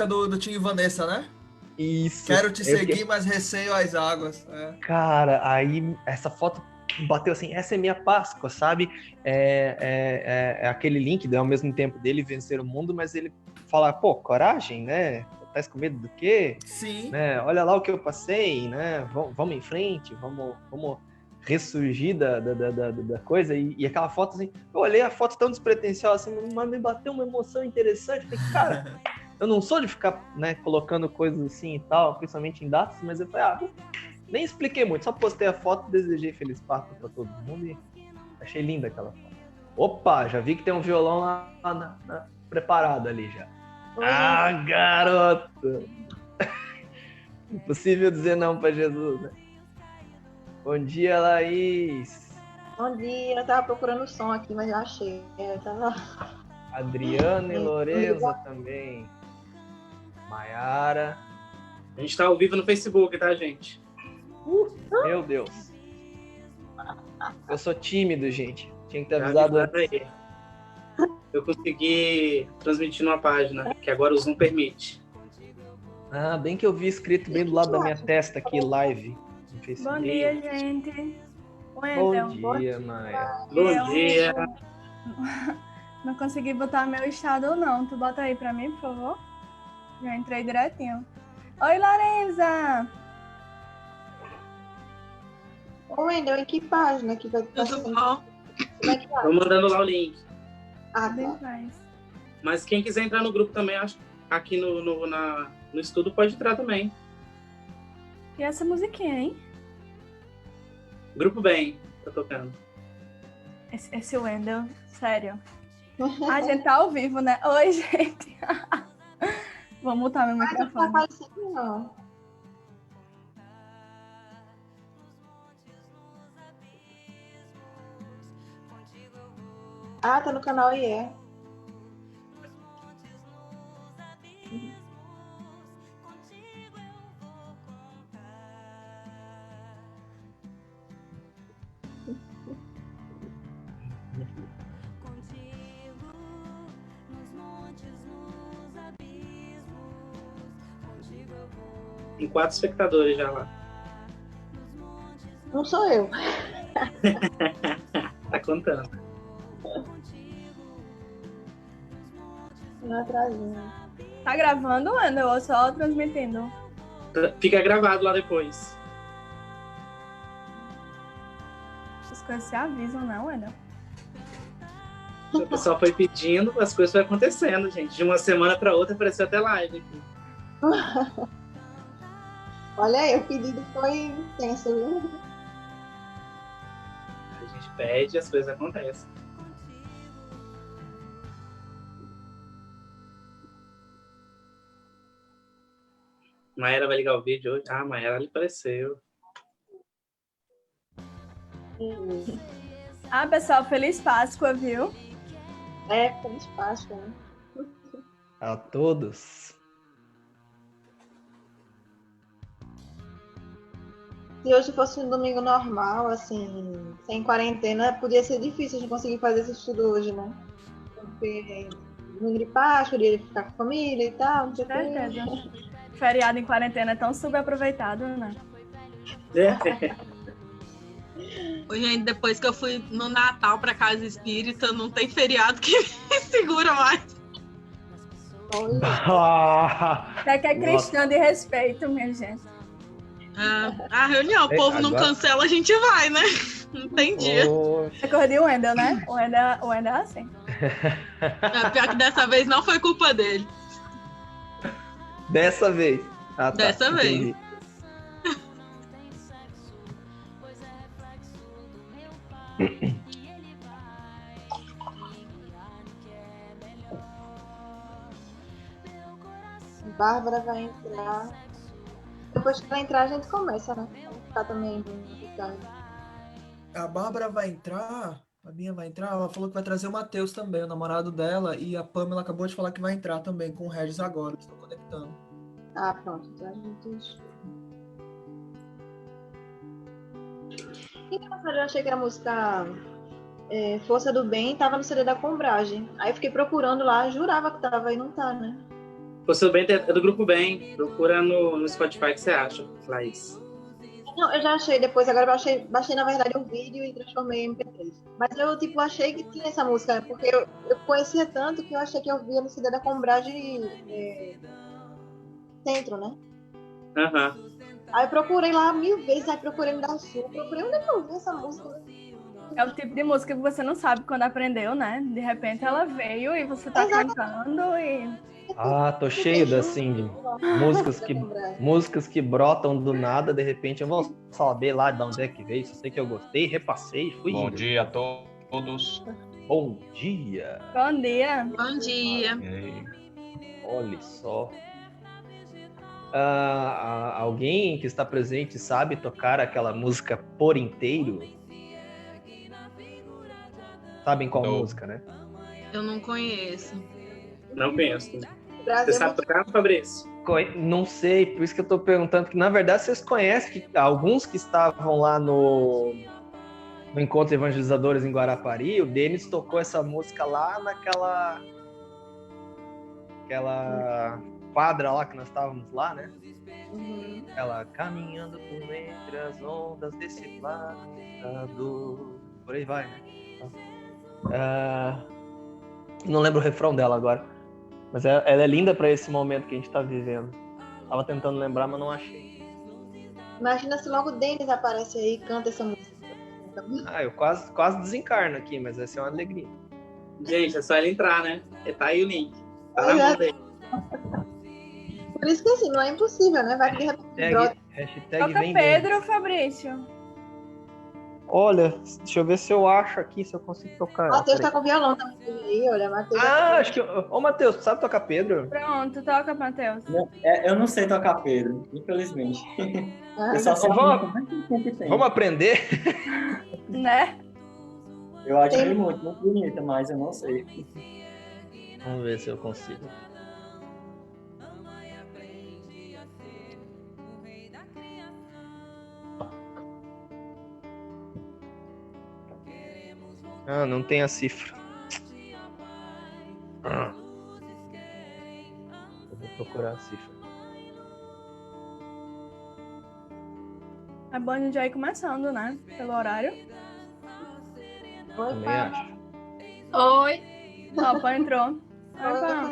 música do Tim e Vanessa, né? Isso. Quero te seguir, mas receio as águas. É. Cara, aí essa foto bateu assim, essa é minha Páscoa, sabe? É aquele link, ao mesmo tempo dele vencer o mundo, mas ele fala, pô, coragem, né? Tá com medo do quê? Sim. Né? Olha lá o que eu passei, né? Vamos em frente, vamos ressurgir da coisa. E aquela foto assim, eu olhei a foto tão despretensiosa assim, mas me bateu uma emoção interessante. Falei, cara, eu não sou de ficar, né, colocando coisas assim e tal, principalmente em datas, mas eu falei, nem expliquei muito, só postei a foto, desejei feliz Páscoa pra todo mundo e achei linda aquela foto. Opa, já vi que tem um violão lá preparado ali já. Garoto! Impossível dizer não pra Jesus, né? Bom dia, Laís. Bom dia, eu tava procurando o som aqui, mas já achei. Adriana e Lorenza também. Maiara. A gente tá ao vivo no Facebook, tá, gente? Meu Deus. Eu sou tímido, gente. Tinha que ter avisado aí. Eu consegui transmitir numa página, que agora o Zoom permite. Bem que eu vi escrito bem do lado da minha testa aqui, live. No Facebook. Bom dia, gente. Bom dia, Maia. Bom dia. Não consegui botar meu estado, não. Tu bota aí pra mim, por favor? Já entrei direitinho. Oi, Lorenza! Ô, Wendel, em que página que vai estar? Tudo bom? Tô mandando lá o link. Tá. Mas quem quiser entrar no grupo também, acho aqui no estudo pode entrar também. E essa musiquinha, hein? Grupo Bem, tá tocando. Esse Wendel, sério. A gente tá ao vivo, né? Oi, gente. Vou mutar meu microfone. Não tá aparecendo, não. Tá no canal IE. Tem 4 espectadores já lá. Não sou eu. Tá contando. Tá gravando, Wendel, ou só transmitindo? Fica gravado lá depois. As coisas se avisam, né, Wendel? O pessoal foi pedindo, as coisas foram acontecendo, gente. De uma semana para outra apareceu até live aqui. Olha aí, o pedido foi intenso, viu? A gente pede e as coisas acontecem. Maera vai ligar o vídeo hoje. Maera ali apareceu. Pessoal, feliz Páscoa, viu? Feliz Páscoa, né? A todos. Se hoje fosse um domingo normal, assim, sem quarentena, podia ser difícil a gente conseguir fazer esse estudo hoje, né? Porque domingo de Páscoa, dia de ficar com a família e tal, não sei o quê. Feriado em quarentena é tão subaproveitado, né? Gente, depois que eu fui no Natal pra casa espírita, não tem feriado que me segura mais. Até que é cristã de respeito, minha gente. A reunião, o povo agora não cancela, a gente vai, né? Não tem dia. É coisa de Wendel, né? O Wendel é assim. Pior que dessa vez não foi culpa dele. Dessa vez? Dessa vez. Bárbara vai entrar. Depois que ela entrar, a gente começa, né? Vai ficar também. A Bárbara vai entrar, a minha vai entrar, ela falou que vai trazer o Matheus também, o namorado dela, e a Pamela acabou de falar que vai entrar também com o Regis agora, estou conectando. Pronto, então a gente... Engraçado, eu achei que a música Força do Bem tava no CD da Combragem. Aí eu fiquei procurando lá, jurava que tava e não tá, né? Força do Bem é do Grupo Bem. Procura no Spotify que você acha, Laís. Não, eu já achei depois, agora baixei na verdade o vídeo e transformei em MP3. Mas eu, tipo, achei que tinha essa música, né? Porque eu conhecia tanto que eu achei que eu via no CD da Combrage Centro, né? Aham. Aí eu procurei lá 1000 vezes, aí procurei no da Sul, procurei onde é que eu vi essa música. É o tipo de música que você não sabe quando aprendeu, né? De repente ela veio e você tá Exato. cantando e... Ah, tô cheio assim de músicas que brotam do nada, de repente eu vou saber lá de onde é que veio, só sei que eu gostei, repassei, fui Bom indo. dia a todos. Bom dia. Bom dia. Bom dia. E aí? Olha só. Alguém que está presente sabe tocar aquela música por inteiro? Sabem qual Não. música, né? Eu não conheço. Não conheço. O Brasil Você é sabe muito... tocar, Fabrício? Não sei, por isso que eu tô perguntando, que na verdade vocês conhecem que alguns que estavam lá no Encontro de Evangelizadores em Guarapari, o Denis tocou essa música lá naquela quadra lá que nós estávamos lá, né? Uhum. Ela caminhando por entre as ondas desse plano, por aí vai, né? Não lembro o refrão dela agora, mas ela é linda para esse momento que a gente tá vivendo. Tava tentando lembrar, mas não achei. Imagina se logo o Denis aparece aí e canta essa música. Eu quase desencarno aqui, mas vai ser uma alegria. Gente, é só ele entrar, né? E tá aí o link. Tá na Pois é. mão dele. Por isso que assim, não é impossível, né? Vai que de repente brota. Hashtag Toca vem Pedro, Fabrício. Olha, deixa eu ver se eu acho aqui, se eu consigo tocar. Matheus Peraí. tá com violão também aí, olha, Matheus. Acho que... Ô, Matheus, tu sabe tocar Pedro? Pronto, toca, Matheus. Eu não sei tocar Pedro, infelizmente. Ah, Eu só sei Vamos- que tem. Vamos aprender? Né? Eu admiro muito bonita, mas eu não sei. Vamos ver se eu consigo. Não tem a cifra. Eu vou procurar a cifra. É bom a gente já ir começando, né? Pelo horário. Também acho. Oi. Opa, entrou. Opa.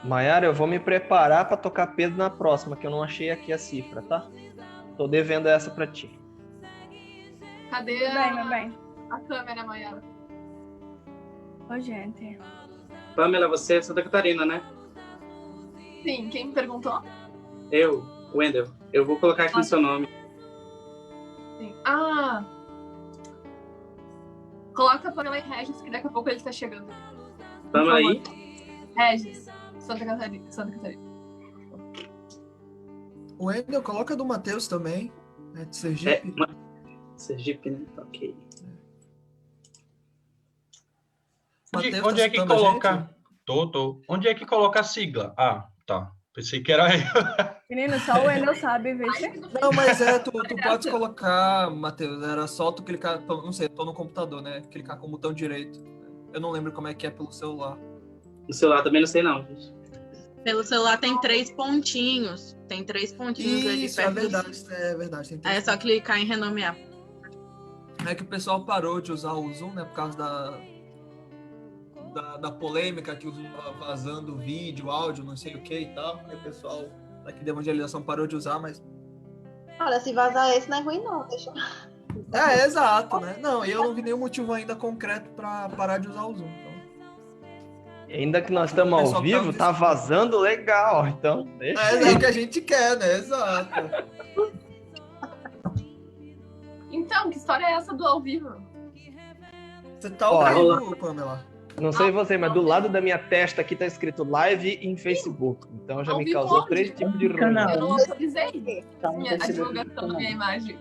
Maiara, eu vou me preparar para tocar Pedro na próxima, que eu não achei aqui a cifra, tá? Tô devendo essa pra ti. Cadê Tudo bem, meu bem. a câmera, Maiara? Ô, gente. Pamela, você é de Santa Catarina, né? Sim, quem me perguntou? Eu, Wendel. Eu vou colocar aqui no seu nome. Sim. Ah! Coloca Pamela e Regis, que daqui a pouco ele tá chegando. Pamela aí? Regis, Santa Catarina. O Wendel, coloca do Matheus também, né, de Sergipe. Sergipe, né? Ok. Matheus, Onde tá é que escutando a coloca? gente? Tô. Onde é que coloca a sigla? Ah, tá. Pensei que era eu. Menino, só o Wendel sabe, vixe. Não, mas tu pode colocar, Matheus, era só tu clicar, não sei, eu tô no computador, né? Clicar com o botão direito. Eu não lembro como é que é pelo celular. No celular também não sei não, gente. Pelo celular tem 3 pontinhos. Tem 3 pontinhos ali Isso, perto. é verdade. Tem Aí é só clicar em renomear. É que o pessoal parou de usar o Zoom, né? Por causa da polêmica que o Zoom tava vazando vídeo, áudio, não sei o que e tal. Aí o pessoal daqui da evangelização parou de usar, mas... Olha, se vazar esse não é ruim não, deixa. Exato, né? Não, e eu não vi nenhum motivo ainda concreto pra parar de usar o Zoom. Então... Ainda que nós estamos ao vivo, tá vazando legal, então deixa. É o que a gente quer, né? Exato. Então, que história é essa do ao vivo? Você tá ao vivo, Pamela? Não sei você, mas do lado da minha testa aqui tá escrito live em Facebook. Então já Ao me vivo causou onde? 3 tipos de ruim. Canal. Eu não autorizei Tá no a Facebook divulgação da minha imagem.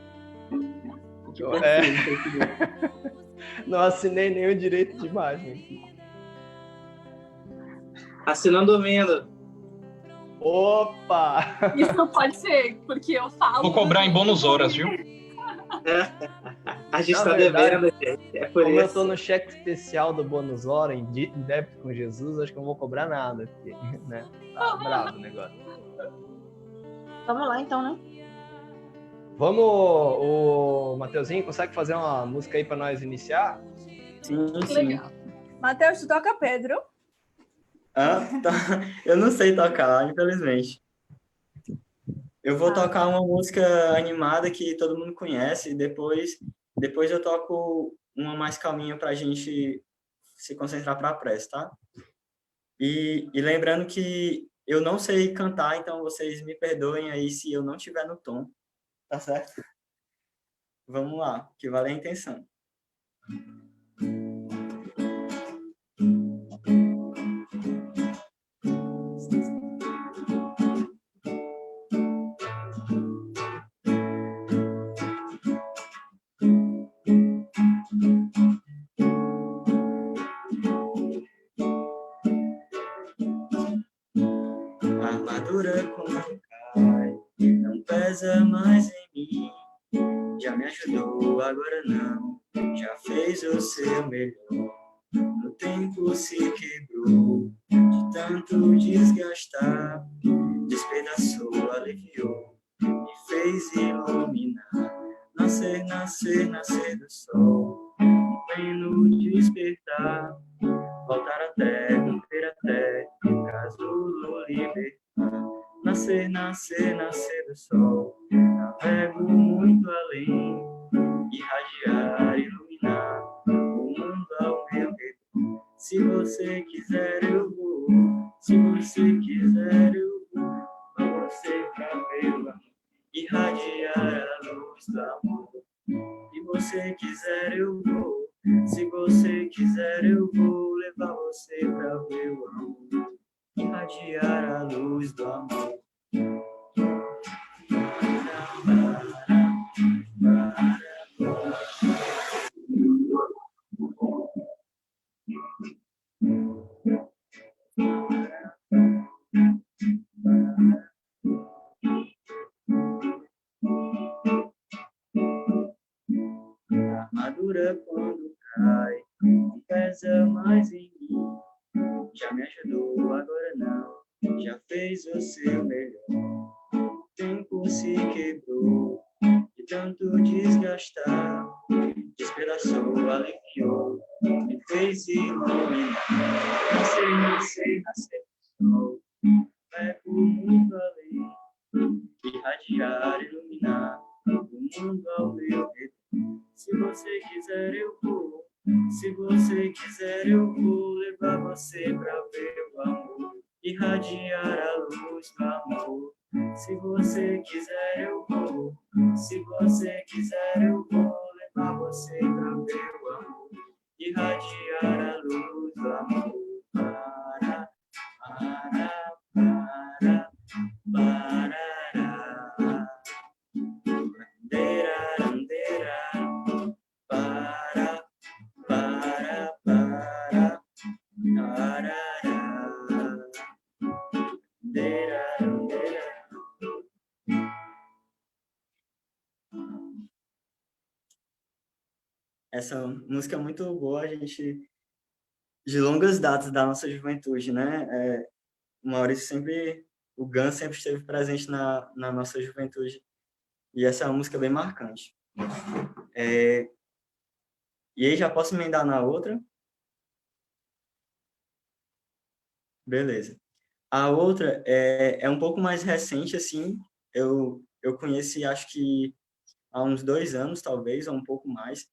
Não assinei nenhum direito de imagem. Assinando dormindo. Opa! Isso não pode ser, porque eu falo. Vou cobrar em bônus horas, viu? A gente Na tá verdade, devendo, gente. É por Como eu isso. tô no cheque especial do Bônus Hora, em débito com Jesus, acho que eu não vou cobrar nada, porque, né? Tá bravo o negócio. Vamos lá, então, né? Vamos, o Mateuzinho, consegue fazer uma música aí pra nós iniciar? Sim, sim. Legal. Matheus, tu toca Pedro? Ah, tá. Eu não sei tocar, infelizmente. Eu vou tocar uma música animada que todo mundo conhece, e depois eu toco uma mais calminha pra gente se concentrar pra prece, tá? E lembrando que eu não sei cantar, então vocês me perdoem aí se eu não estiver no tom, tá certo? Vamos lá, que vale a intenção. A armadura quando cai não pesa mais em mim. Já me ajudou, agora não. Já fez o seu melhor. No tempo se quebrou de tanto desgastar. Despedaçou, aliviou, me fez iluminar. Nascer, nascer, nascer do sol, em pleno despertar. Voltar até, romper até, casulo libertar. Nascer, nascer, nascer do sol, navego muito além, irradiar, iluminar o mundo ao meu redor. Se você quiser eu vou, se você quiser eu vou, com você pra ver, irradiar a luz do amor. Se você quiser eu vou, se você quiser eu vou levar você pra ver o amor, irradiar a luz do amor. A armadura quando cai não pesa mais em mim. Já me ajudou, agora não. Já fez o seu melhor. O tempo se quebrou de tanto desgastar. Despedaçou, aliviou, me fez iluminar. Nascer, nascer, nascer do sol, levo muito além, irradiar, iluminar o mundo ao meu redor. Se você quiser eu vou, se você quiser eu vou levar você pra ver o amor, irradiar a luz do amor. Se você quiser eu vou, se você quiser eu vou levar você pra ver o amor, irradiar a luz do amor. Para, para, para, Deira, para, deira. Essa música é muito boa, a gente, de longas datas da nossa juventude, né? O Maurício sempre, o Gun sempre esteve presente na nossa juventude, e essa é uma música bem marcante. E aí já posso emendar na outra? Beleza. A outra é um pouco mais recente, assim, eu conheci, acho que há uns 2 anos, talvez, ou um pouco mais,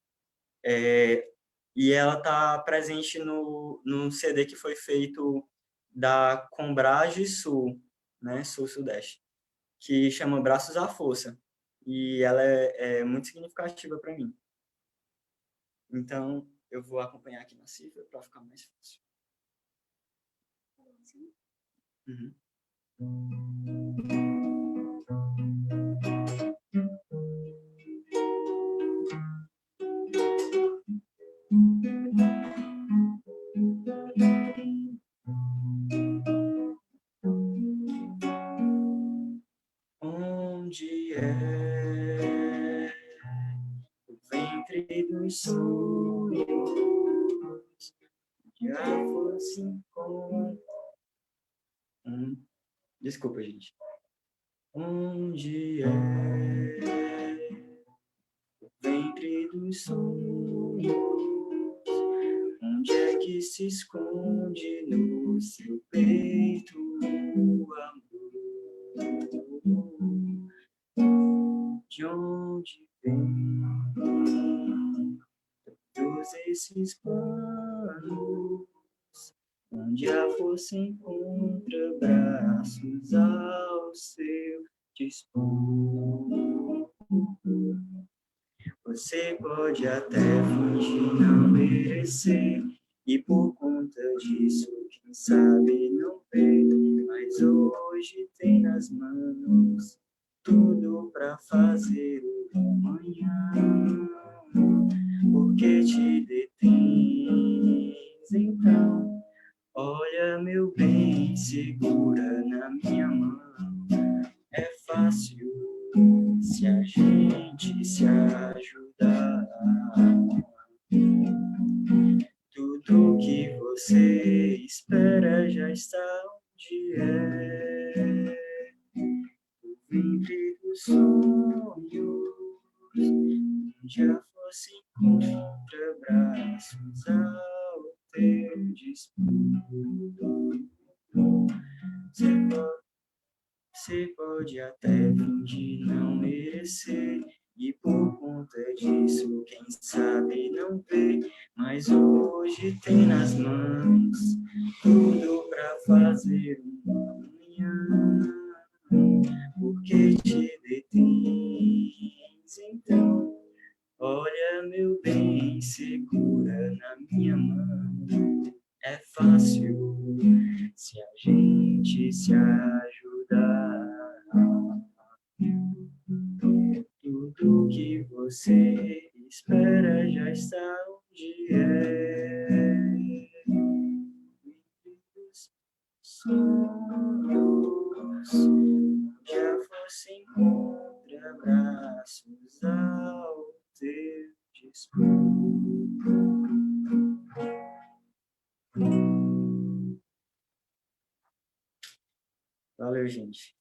e ela está presente no CD que foi feito da Combrage Sul, né, Sul-Sudeste, que chama Braços à Força, e ela é muito significativa para mim. Então, eu vou acompanhar aqui na cifra para ficar mais fácil. Uhum. Onde é o ventre se encontra. Desculpa, gente. Onde é o ventre dos sonhos? Onde é que se esconde no seu peito o amor? De onde vem todos esses planos? Onde a força encontra braços ao seu dispor. Você pode até fingir não merecer, e por conta disso, quem sabe não vê, mas hoje tem nas mãos tudo pra fazer o amanhã. Porque te detens, então, olha meu bem, segura na minha mão. É fácil se a gente se ajudar. Tudo que você espera já está onde é. O ventre dos sonhos, onde a força encontra braços ao teu dispor. Você pode até fingir não merecer, e por conta disso, quem sabe não vê, mas hoje tem nas mãos tudo pra fazer um amanhã. Porque te detens, então, olha meu bem, segura na minha mão. É fácil se a gente se ajudar. Tudo que você espera já está onde é. Os sonhos, onde a força encontra braços ao teu dispor. Valeu, gente.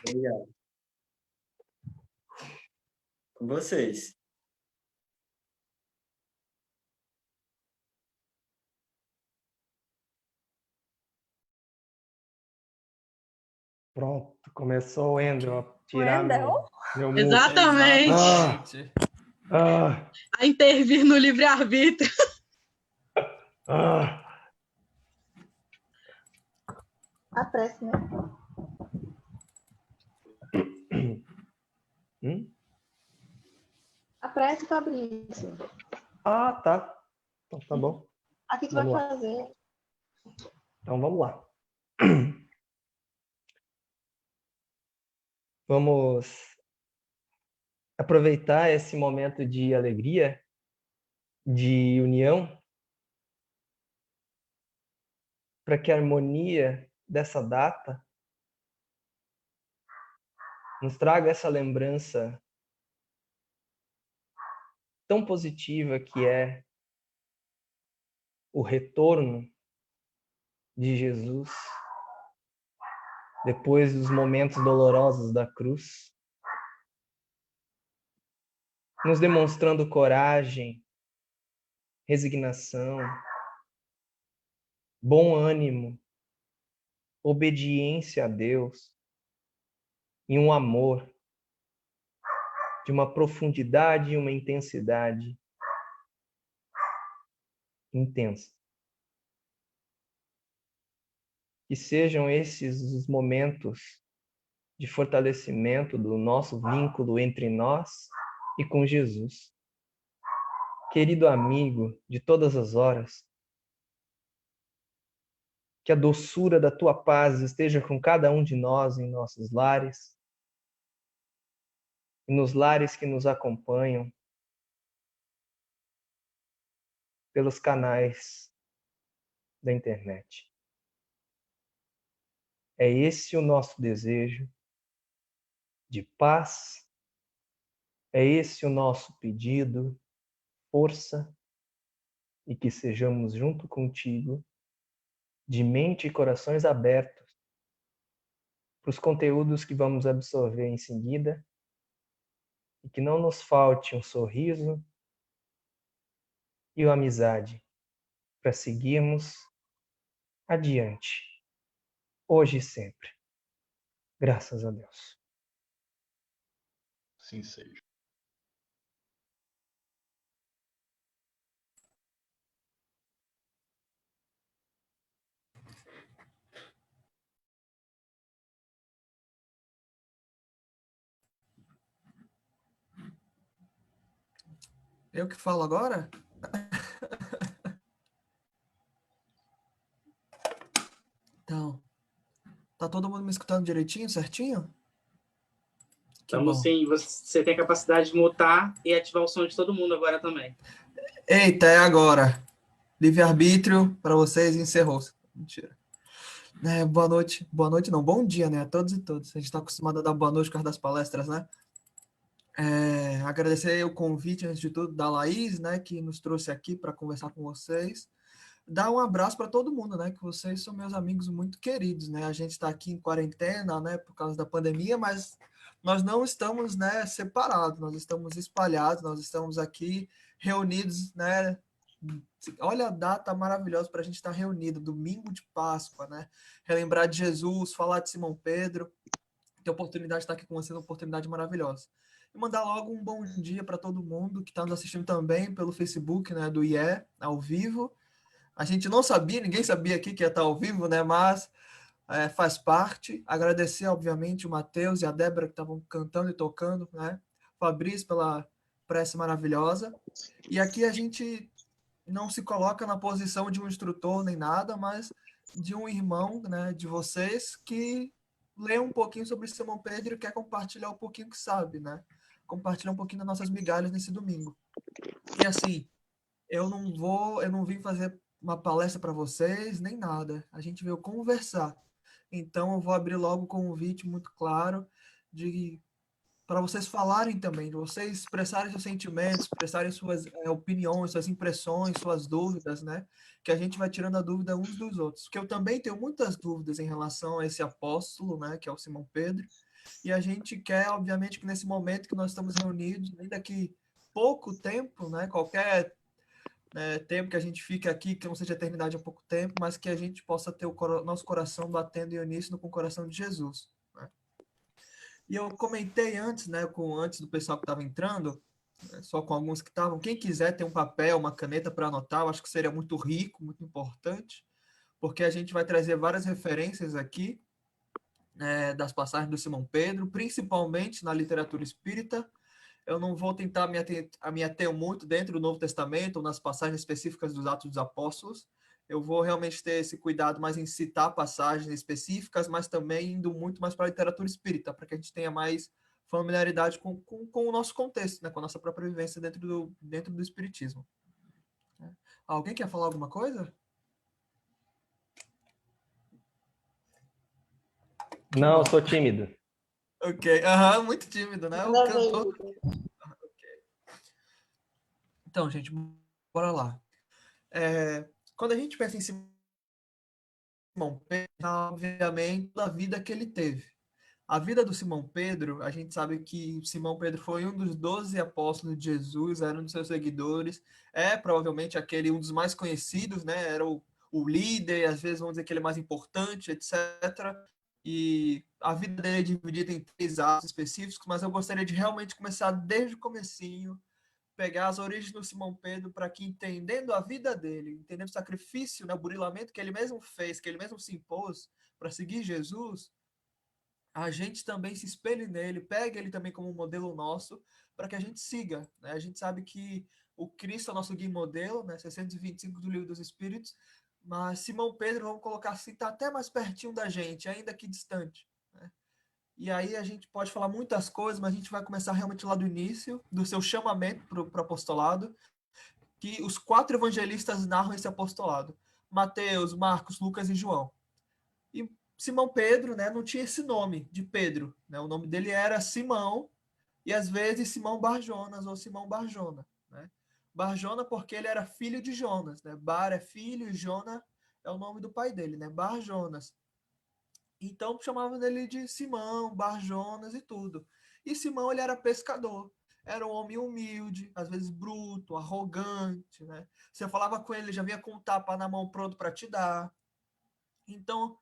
Obrigado. Com vocês. Pronto, começou o Andrew a tirar meu mundo. Exatamente. A intervir no livre-arbítrio. A prece, né? A prece, Fabrício. Ah, tá. Então, tá bom. Aqui tu Vamos vai lá. fazer. Então vamos lá. Vamos aproveitar esse momento de alegria, de união, para que a harmonia dessa data nos traga essa lembrança tão positiva que é o retorno de Jesus depois dos momentos dolorosos da cruz, nos demonstrando coragem, resignação, bom ânimo, obediência a Deus e um amor de uma profundidade e uma intensidade intensa. Que sejam esses os momentos de fortalecimento do nosso vínculo entre nós e com Jesus. Querido amigo de todas as horas, que a doçura da tua paz esteja com cada um de nós em nossos lares e nos lares que nos acompanham pelos canais da internet. É esse o nosso desejo de paz, é esse o nosso pedido, força e que sejamos junto contigo, de mente e corações abertos para os conteúdos que vamos absorver em seguida, e que não nos falte um sorriso e uma amizade para seguirmos adiante, hoje e sempre. Graças a Deus. Assim seja. Eu que falo agora? Então, tá todo mundo me escutando direitinho, certinho? Que Estamos bom. sim. Você tem a capacidade de mutar e ativar o som de todo mundo agora também. Eita, é agora. Livre-arbítrio para vocês e encerrou-se. Mentira. Boa noite. Boa noite não, bom dia, né? A todos e todas. A gente está acostumado a dar boa noite por causa das palestras, né? Agradecer o convite, antes de tudo, da Laís, né? Que nos trouxe aqui para conversar com vocês. Dar um abraço para todo mundo, né? Que vocês são meus amigos muito queridos, né? A gente está aqui em quarentena, né? Por causa da pandemia, mas nós não estamos, né? Separados, nós estamos espalhados, nós estamos aqui reunidos, né? Olha a data maravilhosa para a gente estar reunido, domingo de Páscoa, né? Relembrar de Jesus, falar de Simão Pedro, ter a oportunidade de estar aqui com você, uma oportunidade maravilhosa. E mandar logo um bom dia para todo mundo que está nos assistindo também pelo Facebook, né? Do IE, ao vivo. A gente não sabia, ninguém sabia aqui que ia estar ao vivo, né? Mas faz parte. Agradecer, obviamente, o Matheus e a Débora que estavam cantando e tocando, né? Fabrício pela prece maravilhosa. E aqui a gente não se coloca na posição de um instrutor nem nada, mas de um irmão, né? De vocês que lê um pouquinho sobre Simão Pedro e quer compartilhar um pouquinho que sabe, né? Compartilhar um pouquinho das nossas migalhas nesse domingo. E assim, eu não vim fazer uma palestra para vocês, nem nada. A gente veio conversar. Então, eu vou abrir logo o convite muito claro de para vocês falarem também, de vocês expressarem seus sentimentos, expressarem suas opiniões, suas impressões, suas dúvidas, né? Que a gente vai tirando a dúvida uns dos outros. Porque eu também tenho muitas dúvidas em relação a esse apóstolo, né? Que é o Simão Pedro. E a gente quer, obviamente, que nesse momento que nós estamos reunidos, ainda que pouco tempo, né? Qualquer tempo que a gente fica aqui, que não seja eternidade há pouco tempo, mas que a gente possa ter o nosso coração batendo em uníssono com o coração de Jesus. Né? E eu comentei antes, né, antes do pessoal que estava entrando, só com alguns que estavam, quem quiser ter um papel, uma caneta para anotar, eu acho que seria muito rico, muito importante, porque a gente vai trazer várias referências aqui, das passagens do Simão Pedro, principalmente na literatura espírita. Eu não vou tentar me ater muito dentro do Novo Testamento ou nas passagens específicas dos Atos dos Apóstolos. Eu vou realmente ter esse cuidado mais em citar passagens específicas, mas também indo muito mais para a literatura espírita, para que a gente tenha mais familiaridade com o nosso contexto, né? Com a nossa própria vivência dentro do espiritismo. Alguém quer falar alguma coisa? Não, eu sou tímido. Ok, muito tímido, né? O Manda cantor. ver. Então, gente, bora lá. Quando a gente pensa em Simão Pedro, obviamente, da vida que ele teve. A vida do Simão Pedro, a gente sabe que Simão Pedro foi um dos 12 apóstolos de Jesus, era um dos seus seguidores, provavelmente um dos mais conhecidos, né? Era o líder, às vezes vamos dizer que ele é mais importante, etc. E a vida dele é dividida em 3 atos específicos, mas eu gostaria de realmente começar desde o comecinho, pegar as origens do Simão Pedro para que, entendendo a vida dele, entendendo o sacrifício, né, o burilamento que ele mesmo fez, que ele mesmo se impôs para seguir Jesus, a gente também se espelhe nele, pegue ele também como um modelo nosso, para que a gente siga. Né? A gente sabe que o Cristo é o nosso guia modelo, né? 625 do Livro dos Espíritos, mas Simão Pedro, vamos colocar assim, está até mais pertinho da gente, ainda que distante. Né? E aí a gente pode falar muitas coisas, mas a gente vai começar realmente lá do início, do seu chamamento para o apostolado, que os 4 evangelistas narram esse apostolado. Mateus, Marcos, Lucas e João. E Simão Pedro, né, não tinha esse nome de Pedro. Né? O nome dele era Simão, e às vezes Simão Barjonas ou Simão Barjona. Né? Bar-Jona porque ele era filho de Jonas, né? Bar é filho e Jona é o nome do pai dele, né? Bar-Jonas. Então chamavam ele de Simão, Bar-Jonas e tudo. E Simão, ele era pescador. Era um homem humilde, às vezes bruto, arrogante, né? Você falava com ele, ele já vinha com um tapa na mão pronto para te dar. Então,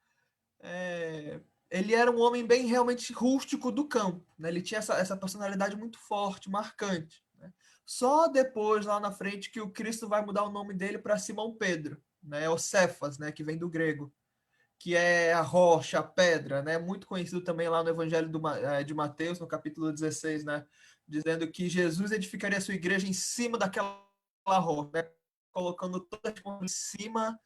ele era um homem bem realmente rústico do campo, né? Ele tinha essa personalidade muito forte, marcante, né? Só depois, lá na frente, que o Cristo vai mudar o nome dele para Simão Pedro, né? O Cefas, né? Que vem do grego, que é a rocha, a pedra, né? Muito conhecido também lá no Evangelho de Mateus, no capítulo 16, né? Dizendo que Jesus edificaria a sua igreja em cima daquela rocha, né? Colocando toda a em cima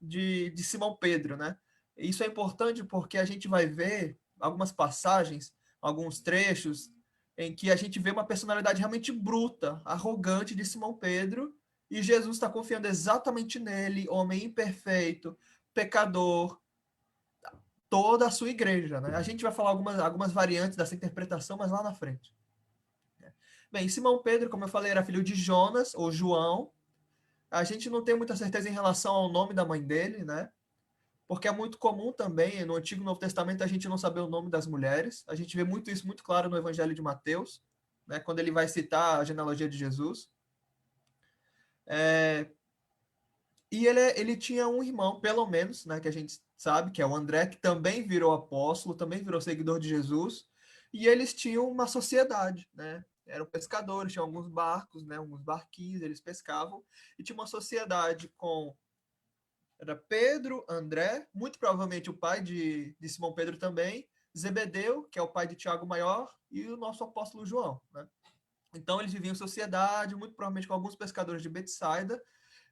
de Simão Pedro, né? Isso é importante porque a gente vai ver algumas passagens, alguns trechos, em que a gente vê uma personalidade realmente bruta, arrogante de Simão Pedro, e Jesus está confiando exatamente nele, homem imperfeito, pecador, toda a sua igreja, né? A gente vai falar algumas variantes dessa interpretação, mas lá na frente. Bem, Simão Pedro, como eu falei, era filho de Jonas, ou João. A gente não tem muita certeza em relação ao nome da mãe dele, né? Porque é muito comum também, no Antigo e Novo Testamento, a gente não saber o nome das mulheres. A gente vê muito isso muito claro no Evangelho de Mateus, né? Quando ele vai citar a genealogia de Jesus. E ele tinha um irmão, pelo menos, né, que a gente sabe, que é o André, que também virou apóstolo, também virou seguidor de Jesus, e eles tinham uma sociedade, né? Eram pescadores, tinham alguns barcos, né, alguns barquinhos, eles pescavam, e tinha uma sociedade com era Pedro, André, muito provavelmente o pai de Simão Pedro também, Zebedeu, que é o pai de Tiago Maior, e o nosso apóstolo João, né? Então eles viviam em sociedade, muito provavelmente com alguns pescadores de Betsaida,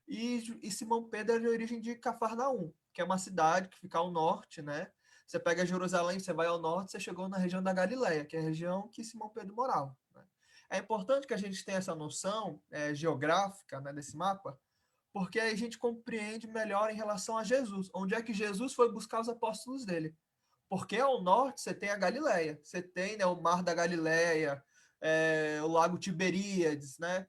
e Simão Pedro é de origem de Cafarnaum, que é uma cidade que fica ao norte, né? Você pega Jerusalém, você vai ao norte, você chegou na região da Galileia, que é a região que Simão Pedro morava, né? É importante que a gente tenha essa noção geográfica, né, desse mapa, porque aí a gente compreende melhor em relação a Jesus, onde é que Jesus foi buscar os apóstolos dele. Porque ao norte você tem a Galileia, você tem, né, o Mar da Galileia, o Lago Tiberíades, né?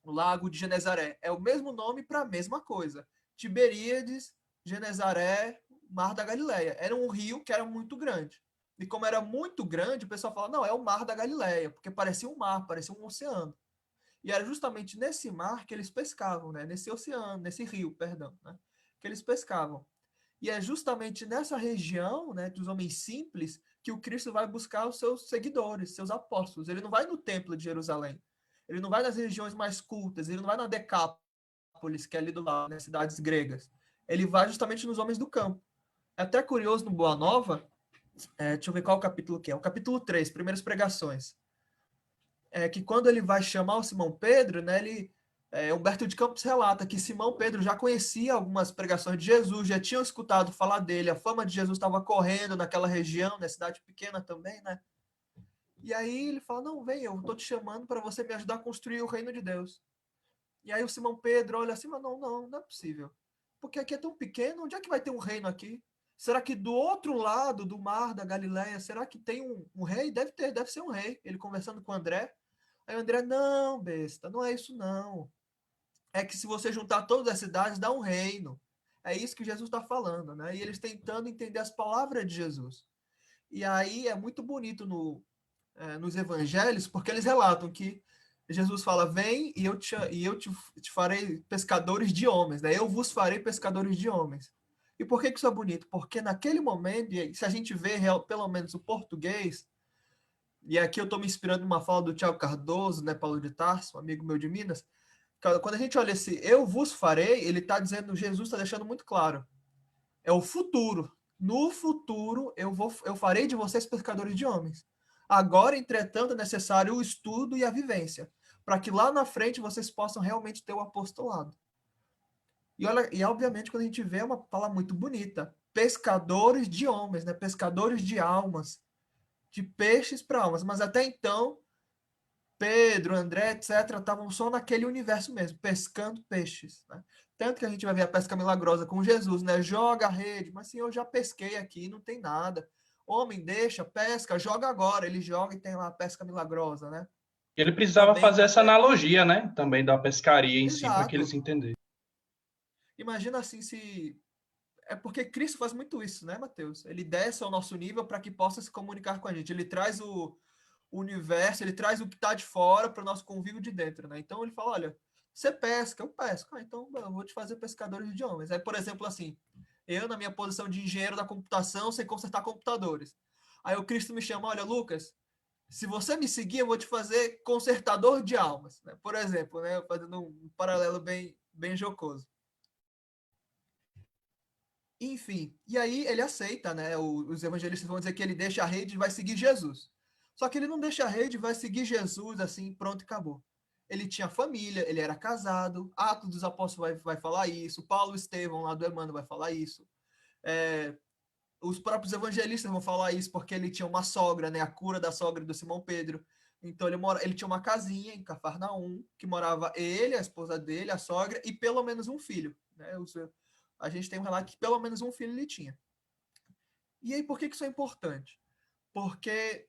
O Lago de Genezaré. É o mesmo nome para a mesma coisa. Tiberíades, Genezaré, Mar da Galileia. Era um rio que era muito grande. E como era muito grande, o pessoal fala, não, é o Mar da Galileia, porque parecia um mar, parecia um oceano. E era justamente nesse mar que eles pescavam, né? Nesse oceano, nesse rio, perdão, né? Que eles pescavam. E é justamente nessa região, né, dos homens simples, que o Cristo vai buscar os seus seguidores, seus apóstolos. Ele não vai no templo de Jerusalém. Ele não vai nas regiões mais cultas, ele não vai na Decápolis, que é ali do lado, nas cidades gregas. Ele vai justamente nos homens do campo. É até curioso no Boa Nova, deixa eu ver qual o capítulo que é. O capítulo 3, Primeiras Pregações. Que quando ele vai chamar o Simão Pedro, né, Humberto de Campos relata que Simão Pedro já conhecia algumas pregações de Jesus, já tinham escutado falar dele, a fama de Jesus estava correndo naquela região, na cidade pequena também, né? E aí ele fala, não, vem, eu estou te chamando para você me ajudar a construir o reino de Deus. E aí o Simão Pedro olha assim, mas não é possível. Porque aqui é tão pequeno, onde é que vai ter um reino aqui? Será que do outro lado do mar da Galileia, será que tem um rei? Deve ser um rei. Ele conversando com o André. Aí o André, não, besta, não é isso não. É que se você juntar todas as cidades, dá um reino. É isso que Jesus está falando, né? E eles tentando entender as palavras de Jesus. E aí é muito bonito nos evangelhos, porque eles relatam que Jesus fala, vem e eu te farei pescadores de homens, né? Eu vos farei pescadores de homens. E por que isso é bonito? Porque naquele momento, se a gente vê pelo menos o português, e aqui eu estou me inspirando numa fala do Tiago Cardoso, né, Paulo de Tarso, um amigo meu de Minas, quando a gente olha esse eu vos farei, ele está dizendo, Jesus está deixando muito claro, é o futuro. No futuro, eu farei de vocês pescadores de homens. Agora, entretanto, é necessário o estudo e a vivência, para que lá na frente vocês possam realmente ter o apostolado. E obviamente, quando a gente vê, é uma palavra muito bonita. Pescadores de homens, né? Pescadores de almas, de peixes para almas. Mas até então, Pedro, André, etc., estavam só naquele universo mesmo, pescando peixes, né? Tanto que a gente vai ver a pesca milagrosa com Jesus, né? Joga a rede, mas sim, eu já pesquei aqui, não tem nada. Homem, deixa, pesca, joga agora. Ele joga e tem lá a pesca milagrosa, né? Ele precisava Também, fazer essa analogia, né? Também da pescaria em si, para que eles exato. entendessem. Imagina assim se é porque Cristo faz muito isso, né, Mateus? Ele desce ao nosso nível para que possa se comunicar com a gente. Ele traz o universo, ele traz o que está de fora para o nosso convívio de dentro, né? Então ele fala, olha, você pesca, eu pesco. Ah, então eu vou te fazer pescadores de homens. Aí, por exemplo, assim, eu na minha posição de engenheiro da computação, sei consertar computadores. Aí o Cristo me chama, olha, Lucas, se você me seguir, eu vou te fazer consertador de almas, né? Por exemplo, né? Fazendo um paralelo bem jocoso. Enfim, e aí ele aceita, né? Os evangelistas vão dizer que ele deixa a rede e vai seguir Jesus. Só que ele não deixa a rede e vai seguir Jesus assim, pronto e acabou. Ele tinha família, ele era casado, Atos dos Apóstolos vai falar isso, Paulo Estevão lá do Emmanuel vai falar isso. É, os próprios evangelistas vão falar isso porque ele tinha uma sogra, né? A cura da sogra do Simão Pedro. Então ele tinha uma casinha em Cafarnaum, que morava ele, a esposa dele, a sogra e pelo menos um filho, né? A gente tem um relato que pelo menos um filho ele tinha. E aí, por que isso é importante? Porque,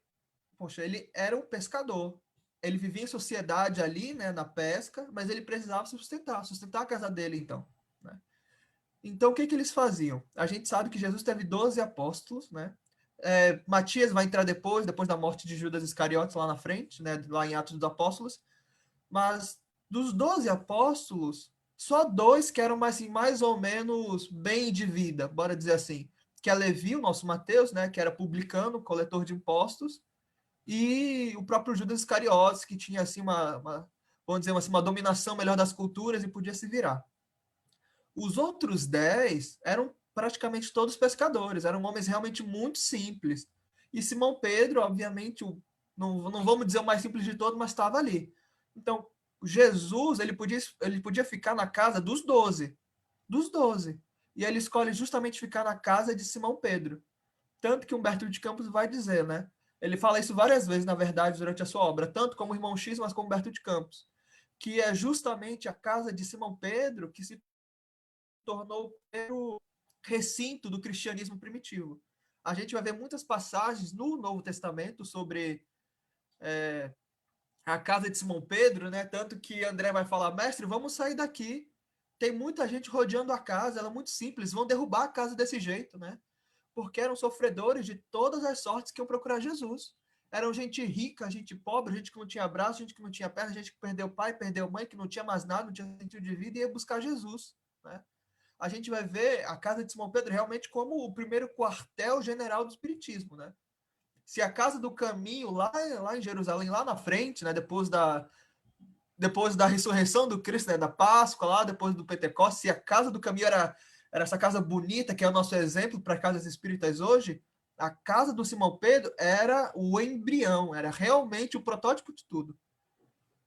poxa, ele era um pescador. Ele vivia em sociedade ali, né, na pesca, mas ele precisava sustentar a casa dele, então. Né? Então, o que eles faziam? A gente sabe que Jesus teve 12 apóstolos, né? Matias vai entrar depois da morte de Judas Iscariotes lá na frente, né, lá em Atos dos Apóstolos. Mas dos 12 apóstolos, só dois que eram assim, mais ou menos bem de vida, bora dizer assim. Que é Levi, o nosso Mateus, né, que era publicano, coletor de impostos, e o próprio Judas Iscariotes, que tinha assim vamos dizer assim, uma dominação melhor das culturas e podia se virar. Os outros 10 eram praticamente todos pescadores, eram homens realmente muito simples. E Simão Pedro, obviamente, não vamos dizer o mais simples de todos, mas estava ali. Então, Jesus, ele podia ficar na casa dos 12. Dos 12. E ele escolhe justamente ficar na casa de Simão Pedro. Tanto que Humberto de Campos vai dizer, né? Ele fala isso várias vezes, na verdade, durante a sua obra, tanto como o Irmão X, mas como Humberto de Campos, que é justamente a casa de Simão Pedro que se tornou o primeiro recinto do cristianismo primitivo. A gente vai ver muitas passagens no Novo Testamento sobre a casa de Simão Pedro, né? Tanto que André vai falar, mestre, vamos sair daqui. Tem muita gente rodeando a casa, ela é muito simples, vão derrubar a casa desse jeito, né? Porque eram sofredores de todas as sortes que iam procurar Jesus. Eram gente rica, gente pobre, gente que não tinha braço, gente que não tinha perna, gente que perdeu pai, perdeu mãe, que não tinha mais nada, não tinha sentido de vida e ia buscar Jesus, né? A gente vai ver a casa de Simão Pedro realmente como o primeiro quartel-general do Espiritismo, né? Se a casa do caminho, lá em Jerusalém, lá na frente, né, depois da ressurreição do Cristo, né, da Páscoa, lá depois do Pentecostes, se a casa do caminho era essa casa bonita, que é o nosso exemplo para casas espíritas hoje, a casa do Simão Pedro era o embrião, era realmente o protótipo de tudo.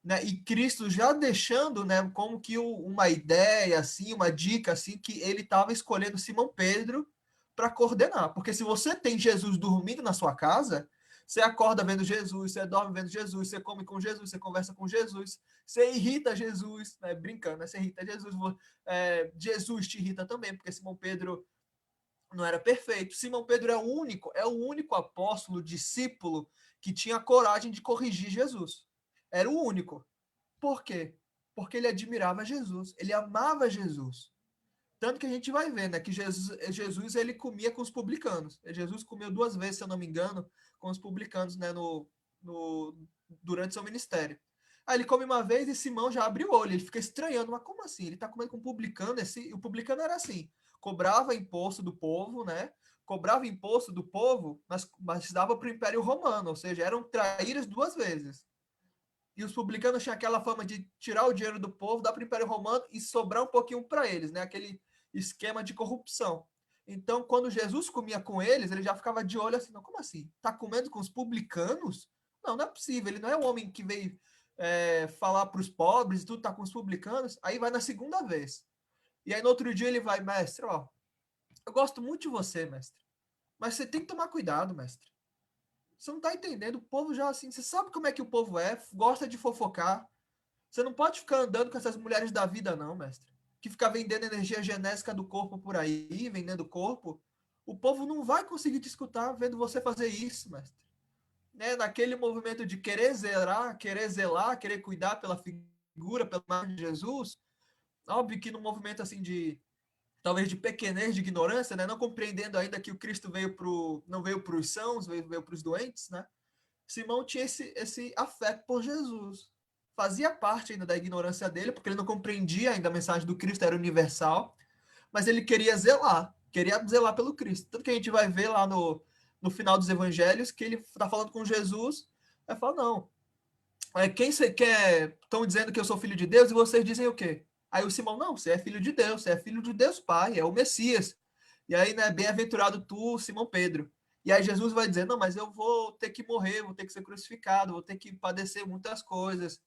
Né? E Cristo já deixando, né, como que uma ideia, assim, uma dica, assim, que ele estava escolhendo Simão Pedro para coordenar. Porque se você tem Jesus dormindo na sua casa, você acorda vendo Jesus, você dorme vendo Jesus, você come com Jesus, você conversa com Jesus, você irrita Jesus, né? Brincando, né? Você irrita Jesus, Jesus te irrita também, porque Simão Pedro não era perfeito. Simão Pedro é o único apóstolo, discípulo que tinha coragem de corrigir Jesus. Era o único. Por quê? Porque ele admirava Jesus, ele amava Jesus. Tanto que a gente vai ver, né, que Jesus ele comia com os publicanos. Jesus comeu 2 vezes, se eu não me engano, com os publicanos, né, durante seu ministério. Aí ele come uma vez e Simão já abre o olho, ele fica estranhando, mas como assim? Ele está comendo com um publicano? O publicano era assim, cobrava imposto do povo, né? Cobrava imposto do povo, mas dava para o Império Romano, ou seja, eram traíras 2 vezes. E os publicanos tinham aquela fama de tirar o dinheiro do povo, dar para o Império Romano e sobrar um pouquinho para eles, né? Aquele esquema de corrupção. Então, quando Jesus comia com eles, ele já ficava de olho assim, não, como assim? Tá comendo com os publicanos? Não, não é possível. Ele não é um homem que veio falar para os pobres e tudo, tá com os publicanos. Aí vai na segunda vez. E aí no outro dia ele vai, mestre, ó, eu gosto muito de você, mestre. Mas você tem que tomar cuidado, mestre. Você não tá entendendo, o povo já assim, você sabe como é que o povo é, gosta de fofocar. Você não pode ficar andando com essas mulheres da vida, não, mestre. Que fica vendendo energia genética do corpo por aí, vendendo corpo. O povo não vai conseguir te escutar vendo você fazer isso, mestre. né, naquele movimento de querer zelar, querer cuidar pela figura, pela imagem de Jesus, óbvio que no movimento assim de talvez de pequenez, de ignorância, né, não compreendendo ainda que o Cristo não veio para os sãos, veio para os doentes, né? Simão tinha esse afeto por Jesus. Fazia parte ainda da ignorância dele, porque ele não compreendia ainda a mensagem do Cristo, era universal, mas ele queria zelar pelo Cristo. Tanto que a gente vai ver lá no final dos evangelhos que ele está falando com Jesus, aí fala, não, quem você quer, estão dizendo que eu sou filho de Deus, e vocês dizem o quê? Aí o Simão, não, você é filho de Deus, você é filho de Deus Pai, é o Messias. E aí, né, bem-aventurado tu, Simão Pedro. E aí Jesus vai dizer, não, mas eu vou ter que morrer, vou ter que ser crucificado, vou ter que padecer muitas coisas.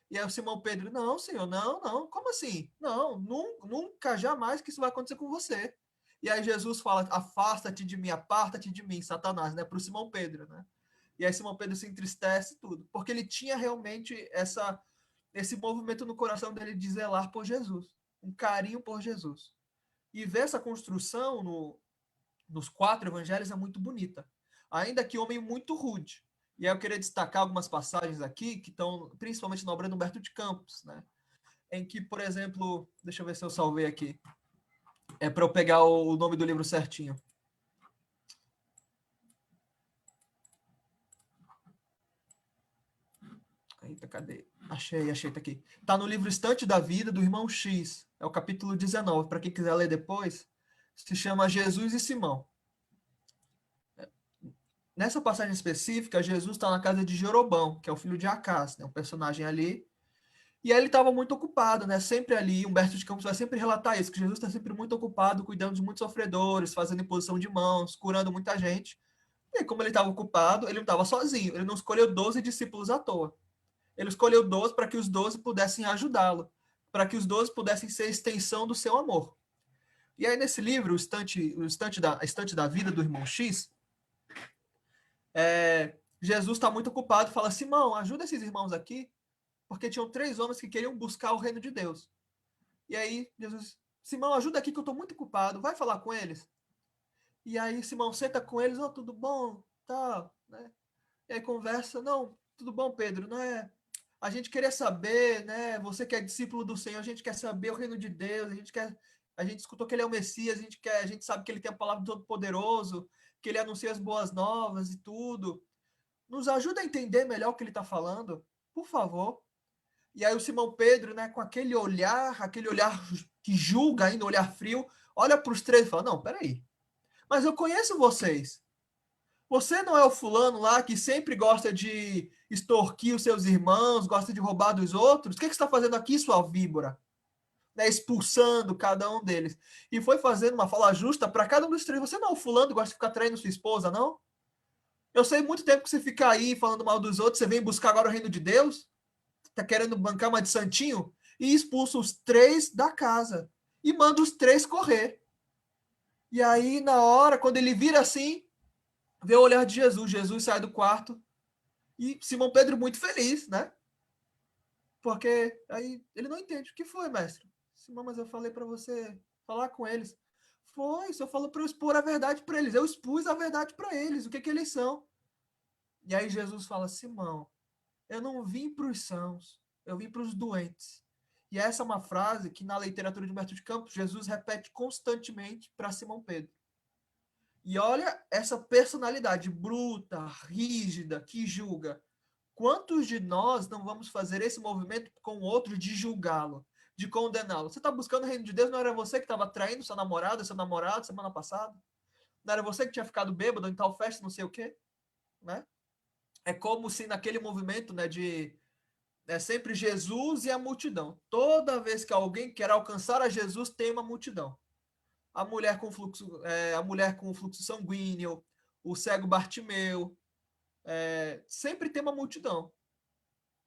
E aí o Simão Pedro, não, Senhor, não, como assim? Não, nunca, jamais que isso vai acontecer com você. E aí Jesus fala, afasta-te de mim, aparta-te de mim, Satanás, né, para o Simão Pedro, né? E aí Simão Pedro se entristece tudo, porque ele tinha realmente esse movimento no coração dele de zelar por Jesus, um carinho por Jesus. E ver essa construção nos 4 evangelhos é muito bonita, ainda que homem muito rude. E aí eu queria destacar algumas passagens aqui, que estão principalmente na obra do Humberto de Campos, né? Em que, por exemplo, deixa eu ver se eu salvei aqui, é para eu pegar o nome do livro certinho. Eita, cadê? Achei, tá aqui. Tá no livro Estante da Vida, do Irmão X. É o capítulo 19. Para quem quiser ler depois, se chama Jesus e Simão. Nessa passagem específica, Jesus está na casa de Jeroboão, que é o filho de Acás, né? Um personagem ali. E aí ele estava muito ocupado, né? Sempre ali, Humberto de Campos vai sempre relatar isso, que Jesus está sempre muito ocupado, cuidando de muitos sofredores, fazendo imposição de mãos, curando muita gente. E aí, como ele estava ocupado, ele não estava sozinho. Ele não escolheu 12 discípulos à toa. Ele escolheu 12 para que os 12 pudessem ajudá-lo, para que os 12 pudessem ser extensão do seu amor. E aí, nesse livro, a Estante da Vida, do Irmão X, Jesus está muito ocupado, fala, Simão, ajuda esses irmãos aqui, porque tinham 3 homens que queriam buscar o reino de Deus. E aí, Jesus, Simão, ajuda aqui que eu estou muito ocupado, vai falar com eles. E aí, Simão senta com eles, oh, tudo bom, tá, né? E aí conversa, não, tudo bom, Pedro, não é... A gente queria saber, né? Você que é discípulo do Senhor, a gente quer saber o reino de Deus, a gente escutou que ele é o Messias, a gente sabe que ele tem a palavra do Todo-Poderoso, que ele anuncia as boas novas e tudo. Nos ajuda a entender melhor o que ele está falando, por favor. E aí o Simão Pedro, né, com aquele olhar que julga ainda, olhar frio, olha para os 3 e fala, não, peraí, mas eu conheço vocês. Você não é o fulano lá que sempre gosta de extorquir os seus irmãos, gosta de roubar dos outros? O que você está fazendo aqui, sua víbora? Né, expulsando cada um deles. E foi fazendo uma fala justa para cada um dos 3. Você não é o fulano que gosta de ficar traindo sua esposa, não? Eu sei muito tempo que você fica aí falando mal dos outros, você vem buscar agora o reino de Deus? Tá querendo bancar uma de santinho? E expulsa os 3 da casa. E manda os 3 correr. E aí, na hora, quando ele vira assim, vê o olhar de Jesus. Jesus sai do quarto e Simão Pedro muito feliz, né? Porque aí ele não entende. O que foi, mestre? Simão, mas eu falei para você falar com eles. Foi, só falou para eu expor a verdade para eles. Eu expus a verdade para eles. O que eles são? E aí Jesus fala, Simão, eu não vim para os sãos, eu vim para os doentes. E essa é uma frase que na literatura de Humberto de Campos, Jesus repete constantemente para Simão Pedro. E olha essa personalidade bruta, rígida, que julga. Quantos de nós não vamos fazer esse movimento com o outro de julgá-lo, de condená-lo? Você está buscando o reino de Deus, não era você que estava traindo sua namorada, seu namorado semana passada? Não era você que tinha ficado bêbado em tal festa, não sei o quê? Né? É como se naquele movimento, né, é sempre Jesus e a multidão. Toda vez que alguém quer alcançar a Jesus, tem uma multidão. A mulher com fluxo sanguíneo, o cego Bartimeu, sempre tem uma multidão.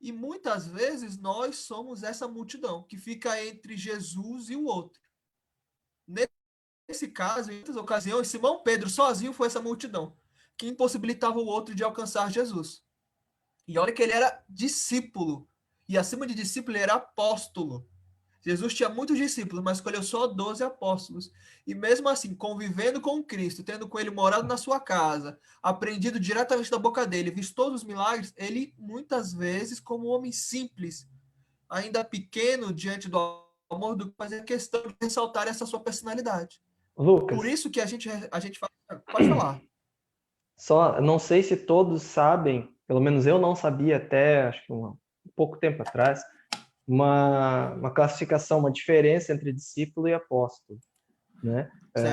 E muitas vezes nós somos essa multidão que fica entre Jesus e o outro. Nesse caso, em muitas ocasiões, Simão Pedro sozinho foi essa multidão que impossibilitava o outro de alcançar Jesus. E olha que ele era discípulo. E acima de discípulo, ele era apóstolo. Jesus tinha muitos discípulos, mas escolheu só 12 apóstolos. E mesmo assim, convivendo com Cristo, tendo com ele morado na sua casa, aprendido diretamente da boca dele, visto todos os milagres, ele muitas vezes, como um homem simples, ainda pequeno diante do amor do Pai, fazia questão de ressaltar essa sua personalidade. Lucas, Por isso que a gente fala, pode falar. só não sei se todos sabem, pelo menos eu não sabia até acho que um pouco tempo atrás, uma classificação, uma diferença entre discípulo e apóstolo, né?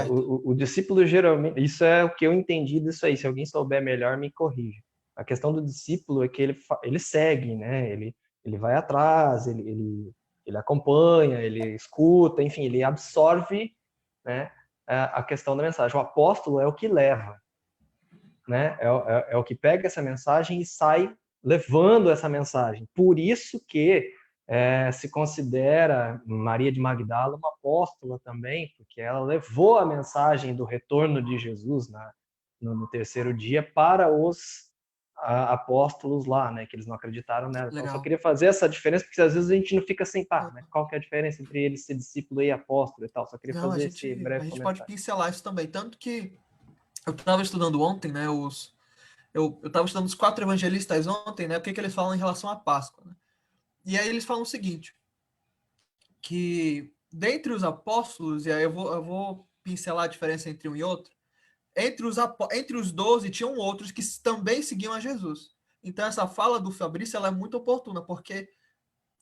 O discípulo geralmente, isso é o que eu entendi disso aí, se alguém souber melhor me corrija. A questão do discípulo é que ele segue, né? Ele vai atrás, ele acompanha, ele escuta, enfim, ele absorve, né, a questão da mensagem. O apóstolo é o que leva, né? É o que pega essa mensagem e sai levando essa mensagem. Por isso que se considera Maria de Magdala uma apóstola também, porque ela levou a mensagem do retorno de Jesus no terceiro dia para os apóstolos lá, né, que eles não acreditaram nela. Então, eu só queria fazer essa diferença, porque às vezes a gente não fica sem né? Qual que é a diferença entre ele ser discípulo e apóstolo e tal. Só queria fazer esse breve A gente comentário. pode pincelar isso também, tanto que eu estava estudando ontem, né, eu estava estudando os 4 evangelistas ontem, né, o que eles falam em relação à Páscoa, né? E aí eles falam o seguinte, que dentre os apóstolos, e aí eu vou pincelar a diferença entre um e outro, entre os 12 tinham outros que também seguiam a Jesus. Então essa fala do Fabrício ela é muito oportuna, porque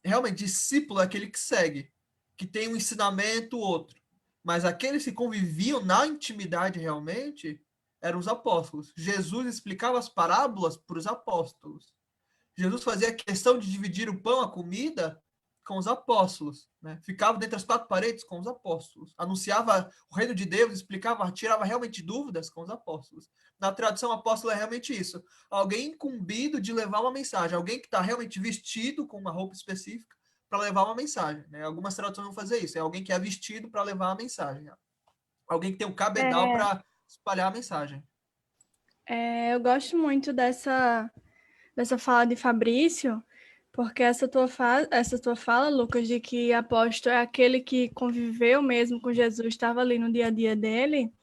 realmente discípulo é aquele que segue, que tem um ensinamento outro. Mas aqueles que conviviam na intimidade realmente eram os apóstolos. Jesus explicava as parábolas para os apóstolos. Jesus fazia questão de dividir o pão, a comida, com os apóstolos, né? Ficava dentro das 4 paredes com os apóstolos. Anunciava o reino de Deus, explicava, tirava realmente dúvidas com os apóstolos. Na tradução, apóstolo é realmente isso. Alguém incumbido de levar uma mensagem. Alguém que está realmente vestido com uma roupa específica para levar uma mensagem, né? Algumas traduções vão fazer isso. É alguém que é vestido para levar a mensagem. Alguém que tem um cabedal para espalhar a mensagem. Eu gosto muito dessa fala de Fabrício, porque essa tua fala, Lucas, de que apóstolo é aquele que conviveu mesmo com Jesus, estava ali no dia a dia dele.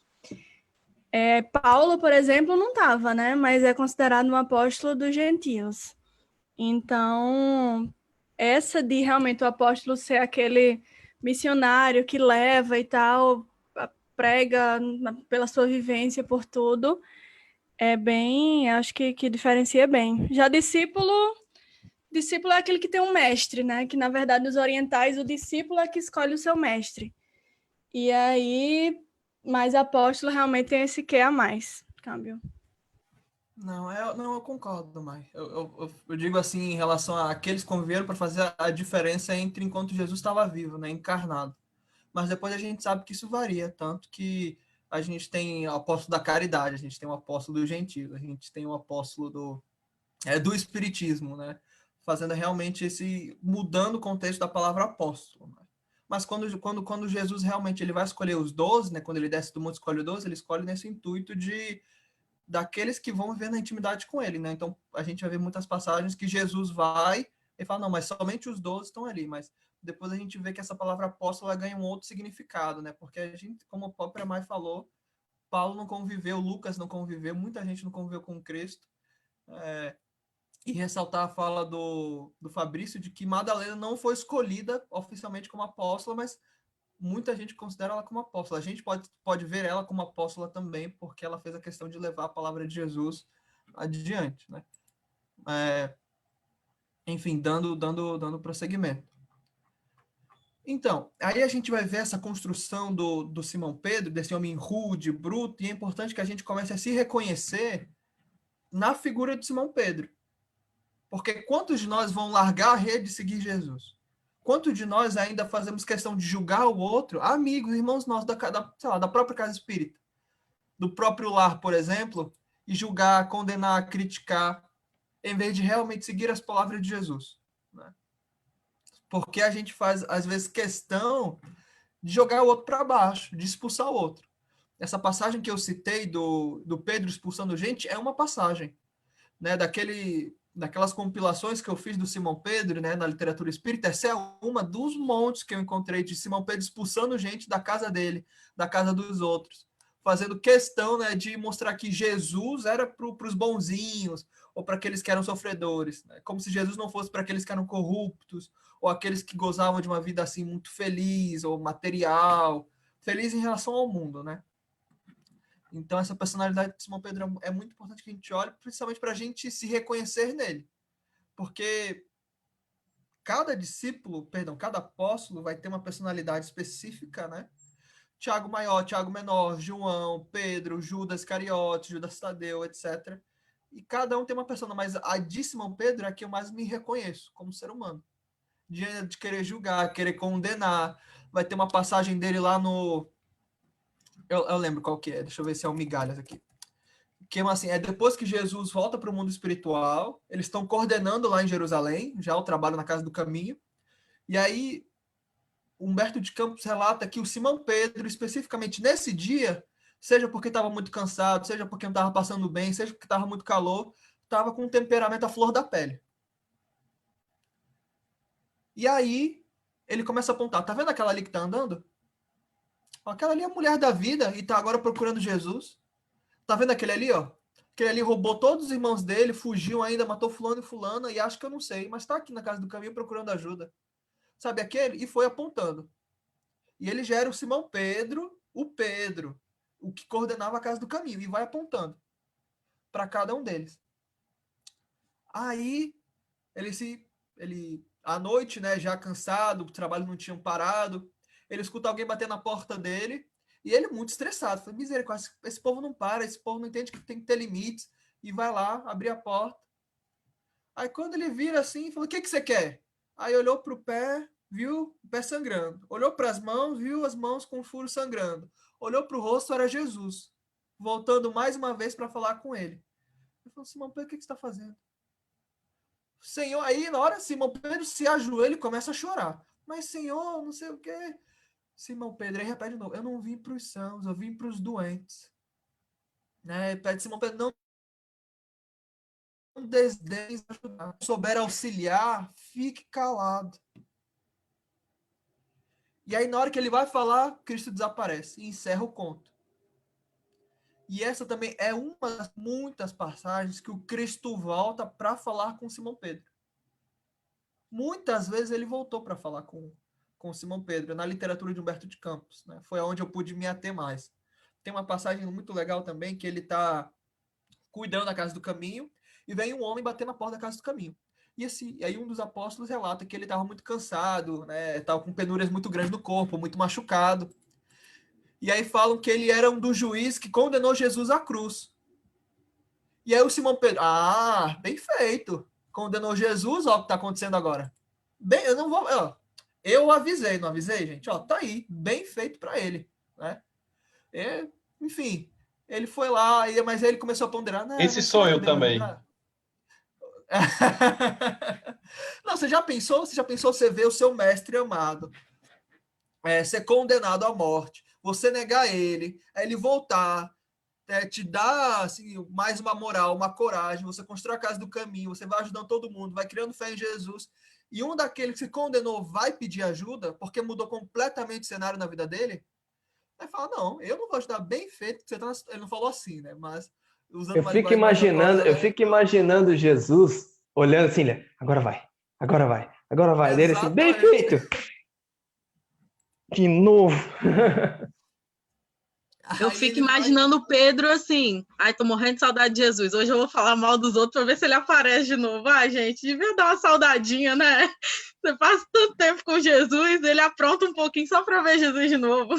Paulo, por exemplo, não estava, né? Mas é considerado um apóstolo dos gentios. Então, essa de realmente o apóstolo ser aquele missionário que leva e tal, prega pela sua vivência por tudo, acho que diferencia bem. Já discípulo é aquele que tem um mestre, né? Que, na verdade, nos orientais, o discípulo é que escolhe o seu mestre. E aí, mais apóstolo realmente tem esse quê a mais. Câmbio. Não, eu concordo, Mai. Eu digo assim, em relação àqueles que conviveram para fazer a diferença entre enquanto Jesus estava vivo, né? Encarnado. Mas depois a gente sabe que isso varia, tanto que a gente tem o apóstolo da caridade, a gente tem o apóstolo do gentio, a gente tem o apóstolo do espiritismo, né? Fazendo realmente mudando o contexto da palavra apóstolo. Né? Mas quando Jesus realmente ele vai escolher os 12, né? Quando ele desce do mundo e escolhe os 12, ele escolhe nesse intuito daqueles que vão viver na intimidade com ele, né? Então a gente vai ver muitas passagens que Jesus vai e fala, não, mas somente os 12 estão ali, mas depois a gente vê que essa palavra apóstolo ganha um outro significado, né? Porque a gente, como a própria Mai falou, Paulo não conviveu, Lucas não conviveu, muita gente não conviveu com Cristo. E ressaltar a fala do Fabrício de que Madalena não foi escolhida oficialmente como apóstola, mas muita gente considera ela como apóstola. A gente pode ver ela como apóstola também, porque ela fez a questão de levar a palavra de Jesus adiante, né? Enfim, dando prosseguimento. Então, aí a gente vai ver essa construção do Simão Pedro, desse homem rude, bruto, e é importante que a gente comece a se reconhecer na figura de Simão Pedro. Porque quantos de nós vão largar a rede e seguir Jesus? Quantos de nós ainda fazemos questão de julgar o outro? Amigos, irmãos nossos da própria casa espírita, do próprio lar, por exemplo, e julgar, condenar, criticar, em vez de realmente seguir as palavras de Jesus. Né? Porque a gente faz, às vezes, questão de jogar o outro para baixo, de expulsar o outro. Essa passagem que eu citei do Pedro expulsando gente é uma passagem, né, daquele daquelas compilações que eu fiz do Simão Pedro, né, na literatura espírita, essa é uma dos montes que eu encontrei de Simão Pedro expulsando gente da casa dele, da casa dos outros, fazendo questão, né, de mostrar que Jesus era para os bonzinhos, ou para aqueles que eram sofredores, né? Como se Jesus não fosse para aqueles que eram corruptos, ou aqueles que gozavam de uma vida assim muito feliz, ou material, feliz em relação ao mundo, né? Então, essa personalidade de Simão Pedro é muito importante que a gente olhe, principalmente para a gente se reconhecer nele. Porque cada discípulo, perdão, cada apóstolo vai ter uma personalidade específica, né? Tiago maior, Tiago menor, João, Pedro, Judas Iscariote, Judas Tadeu, etc. E cada um tem uma persona, mas a de Simão Pedro é a que eu mais me reconheço como ser humano. De querer julgar, querer condenar. Vai ter uma passagem dele lá no... Eu lembro qual que é, deixa eu ver se é o Migalhas aqui. Que assim, é depois que Jesus volta para o mundo espiritual, eles estão coordenando lá em Jerusalém, já o trabalho na Casa do Caminho, e aí Humberto de Campos relata que o Simão Pedro, especificamente nesse dia, seja porque estava muito cansado, seja porque não estava passando bem, seja porque estava muito calor, estava com um temperamento à flor da pele. E aí ele começa a apontar, tá vendo aquela ali que está andando? Aquela ali é a mulher da vida e está agora procurando Jesus. Tá vendo aquele ali, ó? Aquele ali roubou todos os irmãos dele, fugiu ainda, matou fulano e fulana, e acho que eu não sei, mas tá aqui na Casa do Caminho procurando ajuda. Sabe aquele? E foi apontando. E ele já era o Simão Pedro, o que coordenava a Casa do Caminho, e vai apontando para cada um deles. Aí, à noite, né, já cansado, o trabalho não tinha parado, ele escuta alguém bater na porta dele, e ele muito estressado. Falei, misericórdia, esse povo não para, esse povo não entende que tem que ter limites. E vai lá, abrir a porta. Aí quando ele vira assim, falou, o que você quer? Aí olhou para o pé, viu o pé sangrando. Olhou para as mãos, viu as mãos com furo sangrando. Olhou para o rosto, era Jesus. Voltando mais uma vez para falar com ele. Ele falou, Simão Pedro, o que você está fazendo? Senhor, aí na hora Simão Pedro se ajoelha e começa a chorar. Mas Senhor, não sei o quê. Simão Pedro, aí repete de novo, eu não vim para os sãos, eu vim para os doentes. Né? Pede Simão Pedro, não desdenhe ajudar. Se souber auxiliar, fique calado. E aí, na hora que ele vai falar, Cristo desaparece e encerra o conto. E essa também é uma das muitas passagens que o Cristo volta para falar com Simão Pedro. Muitas vezes ele voltou para falar com Simão Pedro, na literatura de Humberto de Campos. Né? Foi onde eu pude me ater mais. Tem uma passagem muito legal também, que ele está cuidando da Casa do Caminho, e vem um homem bater na porta da Casa do Caminho. E aí um dos apóstolos relata que ele estava muito cansado, né? Estava com penúrias muito grandes no corpo, muito machucado. E aí falam que ele era um dos juízes que condenou Jesus à cruz. E aí o Simão Pedro, bem feito. Condenou Jesus, ó o que está acontecendo agora. Bem, eu não vou... Ó, eu avisei, não avisei, gente? Ó, tá aí, bem feito para ele. Né? Enfim, ele foi lá, mas aí ele começou a ponderar. Esse sou eu também. Não, você já pensou você ver o seu mestre amado ser condenado à morte, você negar ele, ele voltar, te dar assim, mais uma moral, uma coragem, você constrói a Casa do Caminho, você vai ajudando todo mundo, vai criando fé em Jesus, e um daqueles que se condenou vai pedir ajuda, porque mudou completamente o cenário na vida dele, aí fala, não, eu não vou ajudar, bem feito, ele não falou assim, né, mas usando eu fico imaginando Jesus olhando assim, né? Agora vai. Dele assim, bem feito. De novo. Eu fico imaginando o Pedro assim, tô morrendo de saudade de Jesus, hoje eu vou falar mal dos outros pra ver se ele aparece de novo. Gente, devia dar uma saudadinha, né? Você passa tanto tempo com Jesus, ele apronta um pouquinho só pra ver Jesus de novo.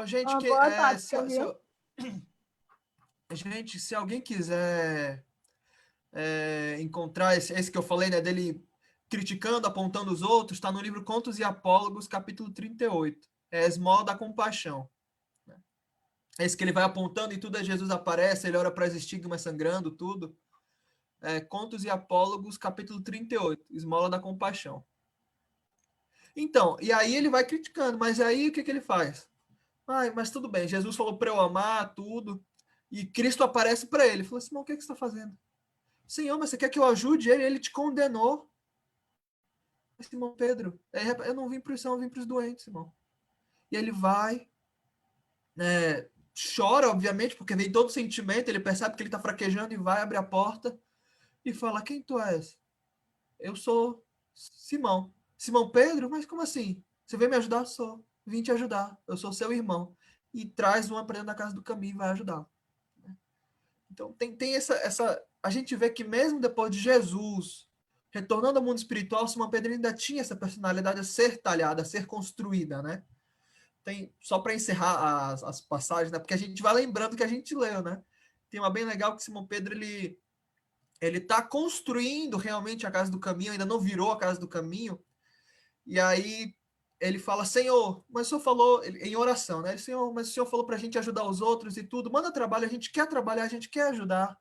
Gente, gente, se alguém quiser encontrar esse que eu falei, né, dele criticando, apontando os outros, está no livro Contos e Apólogos, capítulo 38. É Esmola da Compaixão. Esse que ele vai apontando e tudo, Jesus aparece, ele olha para as estigmas sangrando, tudo. Contos e Apólogos, capítulo 38. Esmola da Compaixão. Então, e aí ele vai criticando, mas aí o que ele faz? Mas tudo bem, Jesus falou para eu amar tudo, e Cristo aparece para ele. Falou assim, mas o que você está fazendo? Senhor, mas você quer que eu ajude ele? Ele te condenou. Simão Pedro, eu não vim para os sãos, eu vim para os doentes, Simão. E ele vai, né, chora, obviamente, porque vem todo o sentimento, ele percebe que ele está fraquejando e vai, abre a porta e fala, quem tu és? Eu sou Simão. Simão Pedro? Mas como assim? Você veio me ajudar? Sou. Vim te ajudar. Eu sou seu irmão. E traz uma para dentro da casa do caminho e vai ajudar. Então tem essa. A gente vê que mesmo depois de Jesus retornando ao mundo espiritual, Simão Pedro ainda tinha essa personalidade a ser talhada, a ser construída, né? Só para encerrar as passagens, né? Porque a gente vai lembrando que a gente leu, né? Tem uma bem legal que Simão Pedro ele está construindo realmente a casa do caminho, ainda não virou a casa do caminho. E aí ele fala, Senhor, mas o Senhor falou, em oração, né? Senhor, mas o Senhor falou para a gente ajudar os outros e tudo. Manda trabalho, a gente quer trabalhar, a gente quer ajudar.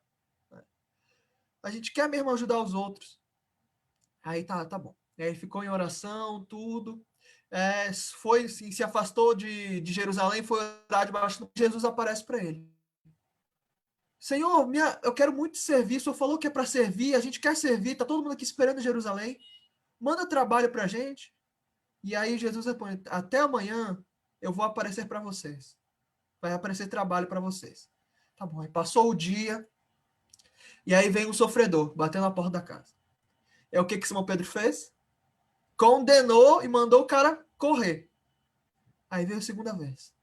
A gente quer mesmo ajudar os outros. Aí tá bom. E aí ficou em oração, tudo. Foi, assim, se afastou de Jerusalém, foi orar debaixo. Jesus aparece para ele. Senhor, eu quero muito servir. O Senhor falou que é para servir, a gente quer servir, tá todo mundo aqui esperando em Jerusalém. Manda trabalho para a gente. E aí Jesus responde, até amanhã eu vou aparecer para vocês. Vai aparecer trabalho para vocês. Tá bom, aí passou o dia, e aí vem um sofredor, batendo na porta da casa. É o que Simão Pedro fez? Condenou e mandou o cara correr. Aí veio a segunda vez.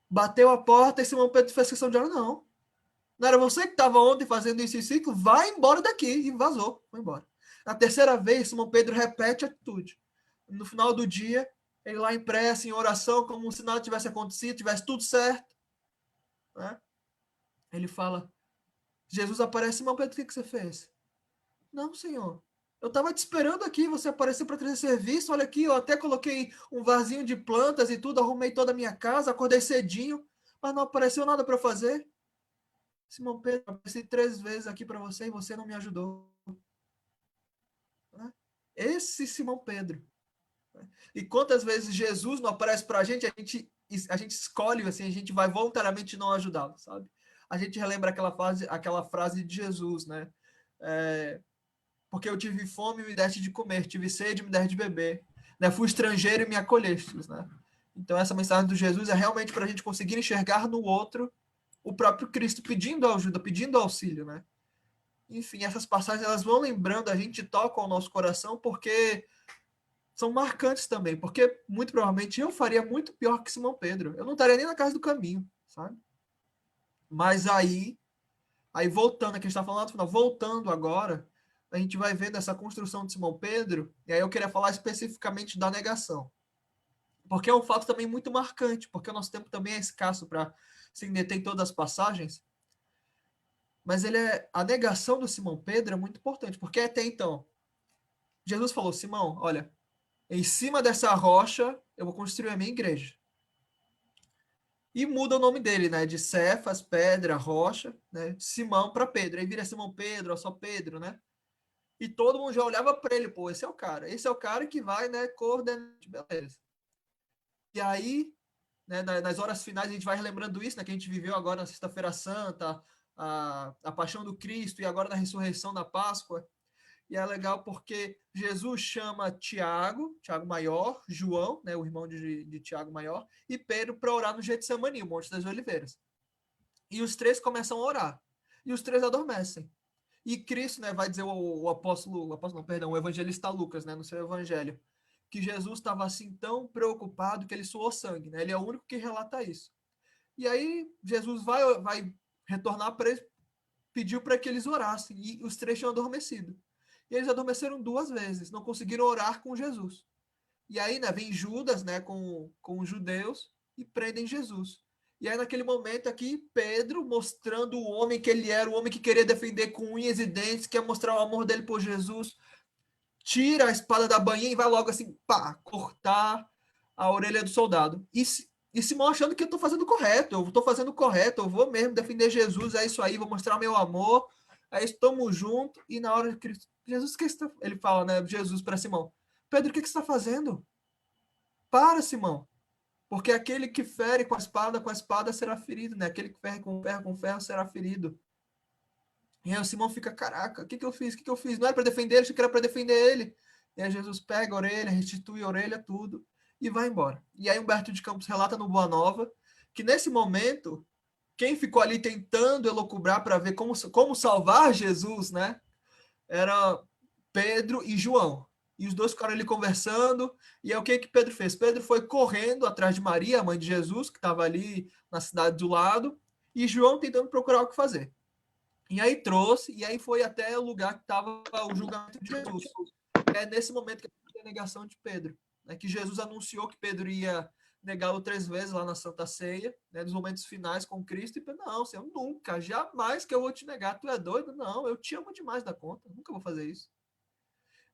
Bateu a porta e Simão Pedro fez questão de orar, não. Não era você que estava ontem fazendo isso em ciclo? Vai embora daqui. E vazou, foi embora. Na terceira vez, Simão Pedro repete a atitude. No final do dia, ele lá em prece, em oração, como se nada tivesse acontecido, tivesse tudo certo. Né? Ele fala, Jesus aparece, Simão Pedro, o que você fez? Não, Senhor. Eu estava te esperando aqui, você apareceu para trazer serviço. Olha aqui, eu até coloquei um vasinho de plantas e tudo, arrumei toda a minha casa, acordei cedinho, mas não apareceu nada para fazer. Simão Pedro, eu apareci 3 vezes aqui para você e você não me ajudou. Esse Simão Pedro. E quantas vezes Jesus não aparece para a gente escolhe, assim, a gente vai voluntariamente não ajudá-lo, sabe? A gente relembra aquela frase de Jesus, né? Porque eu tive fome e me deste de comer, tive sede e me deste de beber, né? Fui estrangeiro e me acolhestes, né? Então essa mensagem do Jesus é realmente para a gente conseguir enxergar no outro o próprio Cristo pedindo ajuda, pedindo auxílio, né? Enfim, essas passagens elas vão lembrando, a gente toca o nosso coração porque são marcantes também, porque muito provavelmente eu faria muito pior que Simão Pedro. Eu não estaria nem na casa do caminho, sabe? Mas aí voltando, aqui a gente está falando no final, voltando agora, a gente vai vendo essa construção de Simão Pedro, e aí eu queria falar especificamente da negação. Porque é um fato também muito marcante, porque o nosso tempo também é escasso para se deter em todas as passagens. Mas a negação do Simão Pedro é muito importante, porque até então, Jesus falou, Simão, olha, em cima dessa rocha eu vou construir a minha igreja. E muda o nome dele, né? De Cefas, pedra, rocha, né? De Simão para Pedro. Aí vira Simão Pedro, só Pedro, né? E todo mundo já olhava para ele, pô, esse é o cara. Esse é o cara que vai, né, coordenar, beleza. E aí, né, nas horas finais, a gente vai relembrando isso, né, que a gente viveu agora na Sexta-feira Santa, a Paixão do Cristo e agora na ressurreição da Páscoa. E é legal porque Jesus chama Tiago maior, João, né, o irmão de Tiago maior, e Pedro para orar no Getsemani, o Monte das Oliveiras. E os 3 começam a orar. E os 3 adormecem. E Cristo, né, vai dizer o evangelista Lucas, né, no seu evangelho, que Jesus estava assim tão preocupado que ele suou sangue, né? Ele é o único que relata isso. E aí Jesus vai retornar para eles, pediu para que eles orassem, e os 3 tinham adormecido. E eles adormeceram 2 vezes, não conseguiram orar com Jesus. E aí, né, vem Judas, né, com os judeus e prendem Jesus. E aí, naquele momento aqui, Pedro, mostrando o homem que ele era, o homem que queria defender com unhas e dentes, quer mostrar o amor dele por Jesus, tira a espada da bainha e vai logo assim, pá, cortar a orelha do soldado. E Simão achando que eu estou fazendo correto, eu estou fazendo correto, eu vou mesmo defender Jesus, é isso aí, vou mostrar meu amor, aí estamos juntos, e na hora de Cristo, Jesus, que está... ele fala, né, Jesus para Simão, Pedro, o que você está fazendo? Para, Simão. Porque aquele que fere com a espada será ferido, né? Aquele que fere com ferro será ferido. E aí o Simão fica, caraca, o que que eu fiz? O que que eu fiz? Não era para defender ele, achei que era para defender ele. E aí Jesus pega a orelha, restitui a orelha, tudo, e vai embora. E aí Humberto de Campos relata no Boa Nova que nesse momento, quem ficou ali tentando elocubrar para ver como salvar Jesus, né? Era Pedro e João. E os dois ficaram ali conversando. E aí o que que Pedro fez? Pedro foi correndo atrás de Maria, a mãe de Jesus, que estava ali na cidade do lado, e João tentando procurar o que fazer. E aí trouxe, e aí foi até o lugar que estava o julgamento de Jesus. É nesse momento que tem a negação de Pedro, né? Que Jesus anunciou que Pedro ia negá-lo 3 vezes lá na Santa Ceia, né? Nos momentos finais com Cristo, e Pedro, não, Senhor, nunca, jamais que eu vou te negar, tu é doido? Não, eu te amo demais da conta, nunca vou fazer isso.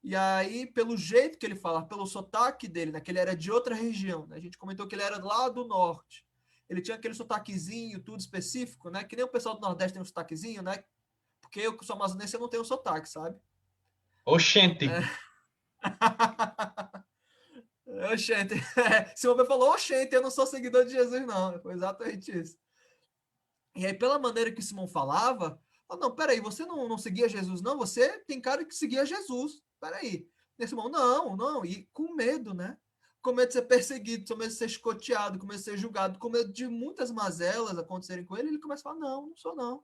E aí, pelo jeito que ele fala, pelo sotaque dele, né? Que ele era de outra região, né? A gente comentou que ele era lá do norte. Ele tinha aquele sotaquezinho, tudo específico, né? Que nem o pessoal do Nordeste tem um sotaquezinho, né? Porque eu, que sou amazonense, eu não tenho sotaque, sabe? Oxente. Oxente. Simão falou, oxente, eu não sou seguidor de Jesus, não. Foi exatamente isso. E aí, pela maneira que Simão falava, não, peraí, você não seguia Jesus, não? Você tem cara que seguia Jesus. Peraí. E Simão, não. E com medo, né? Com medo de ser perseguido, com medo de ser escoteado, com medo de ser julgado, com medo de muitas mazelas acontecerem com ele, ele começa a falar, não sou não.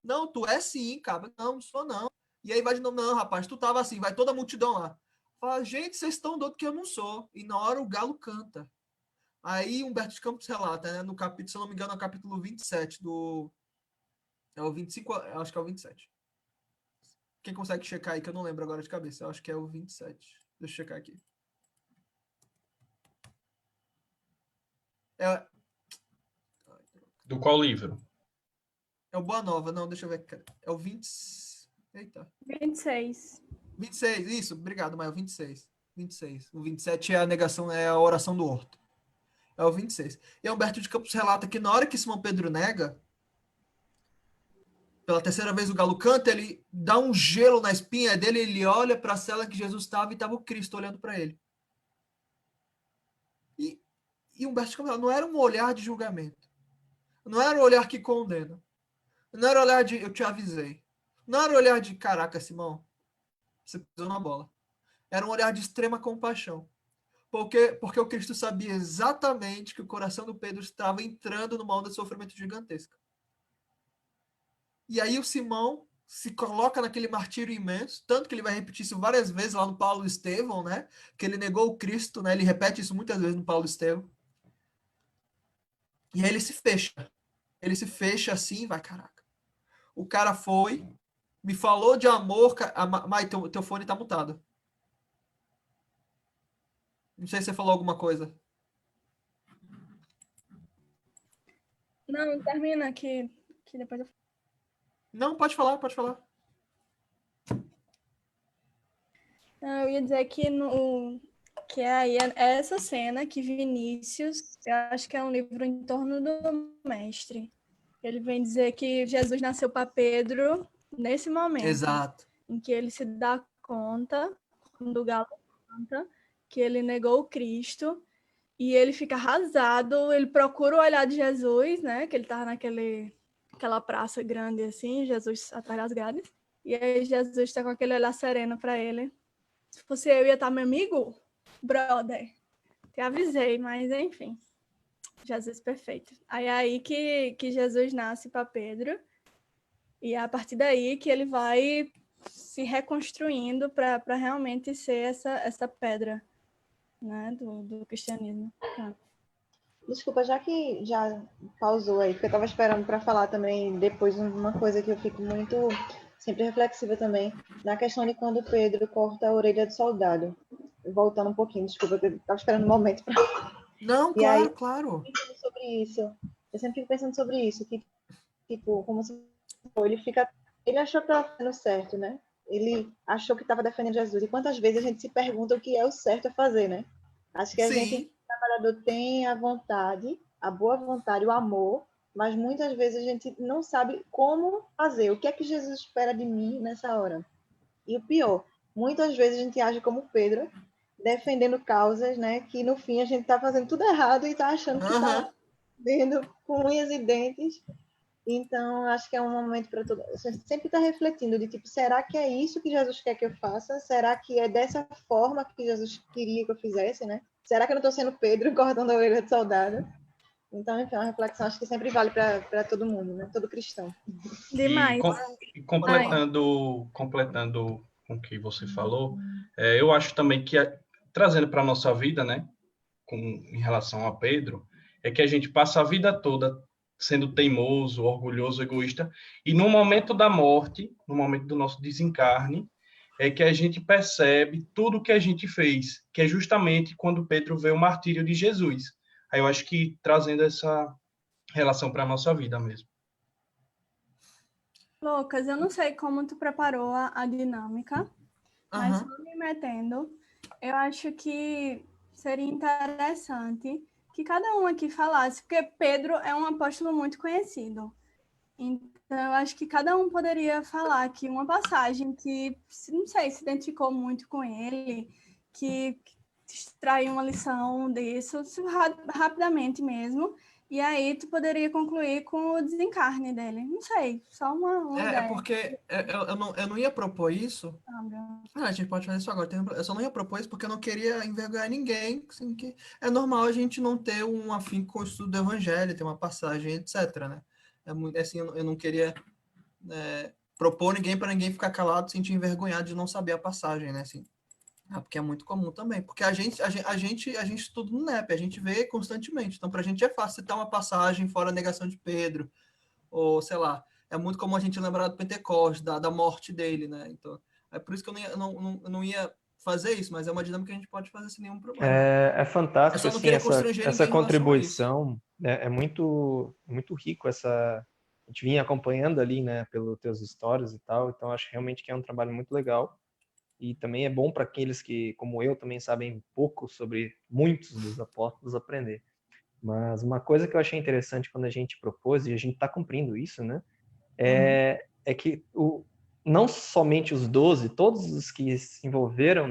Não, tu é sim, cara. Não sou não. E aí vai de novo, não, rapaz, tu tava assim, vai toda a multidão lá. Fala, gente, vocês estão doidos que eu não sou. E na hora o galo canta. Aí Humberto de Campos relata, né, no capítulo, se eu não me engano, é o capítulo 27 do... É o 25, acho que é o 27. Quem consegue checar aí, que eu não lembro agora de cabeça. Eu acho que é o 27. Deixa eu checar aqui. É, Do qual livro? é o Boa Nova, não, deixa eu ver. É o 20... Eita. 26. 26, isso, obrigado, Maio, 26. 26. O 27 é a negação, é a oração do horto. É o 26. E Humberto de Campos relata que na hora que Simão Pedro nega, pela terceira vez o galo canta, ele dá um gelo na espinha dele, ele olha para a cela que Jesus estava e estava o Cristo olhando para ele. E Humberto de Campos não era um olhar de julgamento. Não era um olhar que condena. Não era um olhar de eu te avisei. Não era um olhar de caraca, Simão, você pisou na bola. Era um olhar de extrema compaixão. Porque o Cristo sabia exatamente que o coração do Pedro estava entrando numa onda de sofrimento gigantesca. E aí o Simão se coloca naquele martírio imenso, tanto que ele vai repetir isso várias vezes lá no Paulo Estevão, né? Que ele negou o Cristo, né? Ele repete isso muitas vezes no Paulo Estevão. E aí ele se fecha. Ele se fecha assim, vai, caraca. O cara foi, me falou de amor. Mai, teu fone tá mutado. Não sei se você falou alguma coisa. Não, termina que depois eu... Não, pode falar, pode falar. Não, eu ia dizer que aí é essa cena que Vinícius, eu acho que é um livro em torno do mestre. Ele vem dizer que Jesus nasceu para Pedro nesse momento. Exato. Em que ele se dá conta, quando o galo canta, que ele negou o Cristo, e ele fica arrasado, ele procura o olhar de Jesus, né? Que ele estava naquela praça grande assim, Jesus atrás das grades, e aí Jesus está com aquele olhar sereno para ele. Se fosse eu, ia estar meu amigo, brother. Te avisei, mas enfim. Jesus perfeito. Aí é aí que Jesus nasce para Pedro, e é a partir daí que ele vai se reconstruindo para realmente ser essa pedra, né, do cristianismo. Tá. Desculpa, já que já pausou aí, porque eu estava esperando para falar também depois uma coisa que eu fico muito, sempre reflexiva também, na questão de quando Pedro corta a orelha do soldado. Voltando um pouquinho, desculpa, eu estava esperando um momento para... Não, E claro, aí, claro. sobre isso, eu sempre fico pensando sobre isso, que, tipo, como se ele achou que estava fazendo certo, né? Ele achou que estava defendendo Jesus. E quantas vezes a gente se pergunta o que é o certo a fazer, né? Acho que a gente, trabalhador, tem a vontade, a boa vontade, o amor, mas muitas vezes a gente não sabe como fazer. O que é que Jesus espera de mim nessa hora? E o pior, muitas vezes a gente age como Pedro, defendendo causas, né? Que no fim a gente está fazendo tudo errado e está achando que está vendo com unhas e dentes. Então, acho que é um momento para todo. Você sempre está refletindo de tipo, será que é isso que Jesus quer que eu faça? Será que é dessa forma que Jesus queria que eu fizesse, né? Será que eu não estou sendo Pedro cortando a orelha de soldado? Então, enfim, é uma reflexão acho que sempre vale para todo mundo, né? Todo cristão. E, Demais. e Ai, completando com o que você falou, eu acho também que, trazendo para a nossa vida, né, em relação a Pedro, é que a gente passa a vida toda sendo teimoso, orgulhoso, egoísta, e no momento da morte, no momento do nosso desencarne, é que a gente percebe tudo o que a gente fez, que é justamente quando Pedro vê o martírio de Jesus. Aí eu acho que trazendo essa relação para a nossa vida mesmo. Lucas, eu não sei como tu preparou a dinâmica, mas Aham. só me metendo, eu acho que seria interessante que cada um aqui falasse, porque Pedro é um apóstolo muito conhecido. Então, eu acho que cada um poderia falar aqui uma passagem que, não sei, se identificou muito com ele, que extraiu uma lição disso, rapidamente mesmo. E aí tu poderia concluir com o desencarne dele. Não sei, só uma É ideia. porque eu não ia propor isso. Sabe? A gente pode fazer isso agora. Eu só não ia propor isso porque eu não queria envergonhar ninguém. Assim, que é normal a gente não ter um afinco com o estudo do evangelho, ter uma passagem, etc, né? É muito, assim, eu não queria propor ninguém para ninguém ficar calado, sentir envergonhado de não saber a passagem, né? Assim, porque é muito comum também. Porque a gente estuda no NEP, a gente vê constantemente. Então, para a gente é fácil citar uma passagem fora a negação de Pedro, ou sei lá, é muito comum a gente lembrar do Pentecostes, da morte dele, né? Então, é por isso que eu não ia fazer isso, mas é uma dinâmica que a gente pode fazer sem nenhum problema. É Eu fantástico, só não assim, queria constranger essa ninguém em relação a isso. contribuição, é muito rico essa... A gente vinha acompanhando ali, né, pelos teus stories e tal, então acho realmente que é um trabalho muito legal e também é bom para aqueles que, como eu, também sabem pouco sobre muitos dos apóstolos aprender. Mas uma coisa que eu achei interessante quando a gente propôs, e a gente está cumprindo isso, né, Uhum. é que não somente os 12, todos os que se envolveram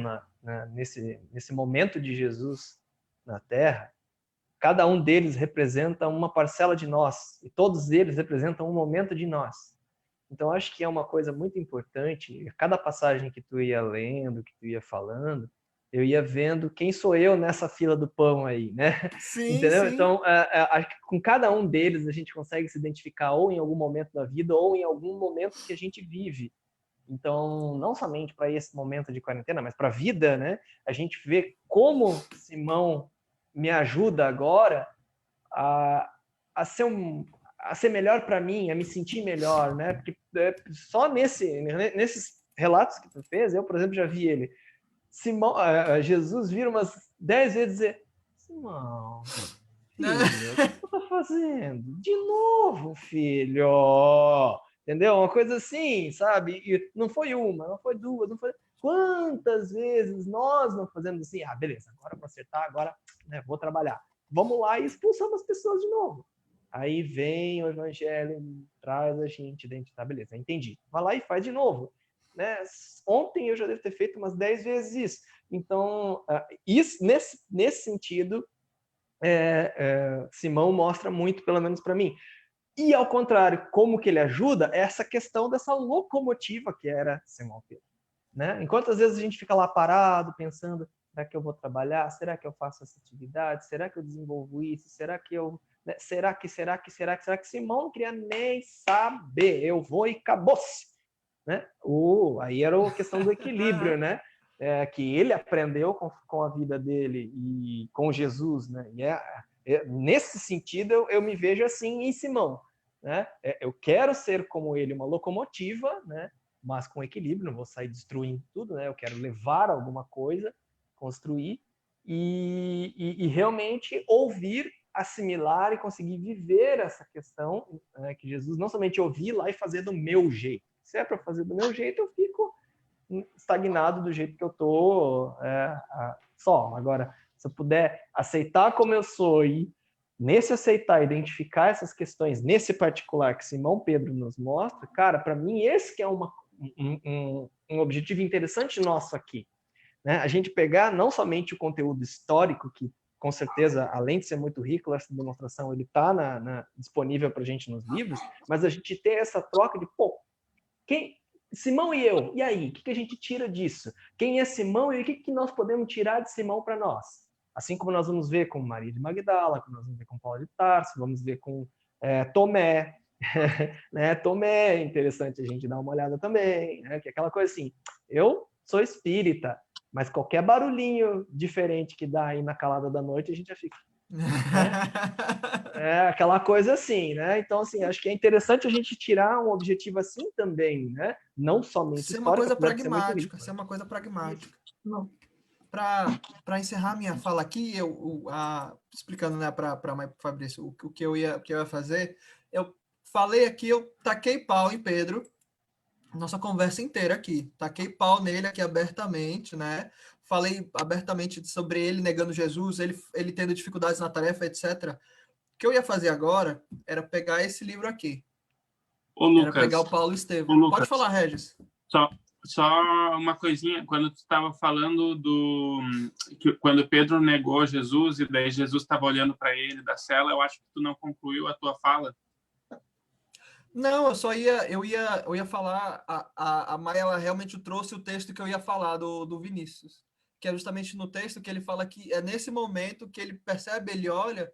nesse momento de Jesus na Terra, cada um deles representa uma parcela de nós, e todos eles representam um momento de nós. Então, acho que é uma coisa muito importante, cada passagem que tu ia lendo, que tu ia falando, eu ia vendo quem sou eu nessa fila do pão aí, né? Sim, Entendeu? sim. Então, acho que com cada um deles a gente consegue se identificar ou em algum momento da vida ou em algum momento que a gente vive. Então, não somente para esse momento de quarentena, mas para a vida, né? A gente vê como Simão me ajuda agora a, a ser a ser melhor para mim, a me sentir melhor, né? Porque só nesses relatos que tu fez, eu, por exemplo, já vi ele. Jesus vira umas 10 vezes dizer: Simão, filho, o que tu tá fazendo? De novo, filho. Entendeu? Uma coisa assim, sabe? E não foi uma, não foi duas, não foi. Quantas vezes nós não fazemos assim? Ah, beleza, agora vou acertar, agora né, vou trabalhar. Vamos lá e expulsamos as pessoas de novo. Aí vem o evangelho, traz a gente dentro, tá, beleza, entendi. Vai lá e faz de novo. Né? Ontem eu já devo ter feito umas 10 vezes isso. Então, isso, nesse sentido, Simão mostra muito, pelo menos para mim. E, ao contrário, como que ele ajuda? Essa questão dessa locomotiva que era Simão Pedro. Né? Enquanto às vezes a gente fica lá parado, pensando, será que eu vou trabalhar? Será que eu faço essa atividade? Será que eu desenvolvo isso? Será que eu... Né? Será que Simão não queria nem saber? Eu vou e acabou-se. Né? Aí era a questão do equilíbrio, né? Que ele aprendeu com a vida dele e com Jesus, né? E nesse sentido eu me vejo assim em Simão, né? Eu quero ser como ele, uma locomotiva, né? Mas com equilíbrio, não vou sair destruindo tudo, né? Eu quero levar alguma coisa, construir e realmente ouvir, assimilar e conseguir viver essa questão, né? Que Jesus não somente ouvir lá e fazer do meu jeito. Se é para fazer do meu jeito, eu fico estagnado do jeito que eu tô só. Agora, se eu puder aceitar como eu sou e nesse aceitar, identificar essas questões, nesse particular que Simão Pedro nos mostra, cara, para mim esse que é um objetivo interessante nosso aqui. Né? A gente pegar não somente o conteúdo histórico que com certeza, além de ser muito rico, essa demonstração ele está disponível para a gente nos livros, mas a gente ter essa troca de, pô, Simão e eu, e aí? O que a gente tira disso? Quem é Simão e o que nós podemos tirar de Simão para nós? Assim como nós vamos ver com Maria de Magdala, como nós vamos ver com Paulo de Tarso, vamos ver com Tomé, né? Tomé é interessante a gente dar uma olhada também, né? Que é aquela coisa assim, eu sou espírita, mas qualquer barulhinho diferente que dá aí na calada da noite, a gente já fica... Né? É aquela coisa assim, né? Então, assim, acho que é interessante a gente tirar um objetivo assim também, né? Não somente ser uma coisa pragmática, ser uma coisa pragmática. Para encerrar minha fala aqui, explicando, né, para Fabrício o que eu ia fazer, eu falei aqui, eu taquei pau em Pedro, nossa conversa inteira aqui, taquei pau nele aqui abertamente, né? Falei abertamente sobre ele negando Jesus, ele tendo dificuldades na tarefa, etc. O que eu ia fazer agora era pegar esse livro aqui. Ô, Lucas, era pegar o Paulo Estevão. Pode falar, Regis. Só uma coisinha, quando tu estava falando quando Pedro negou Jesus e daí Jesus estava olhando para ele da cela, eu acho que tu não concluiu a tua fala. Não, eu ia falar, a Maia, ela realmente trouxe o texto que eu ia falar do Vinícius, que é justamente no texto que ele fala que é nesse momento que ele percebe, ele olha,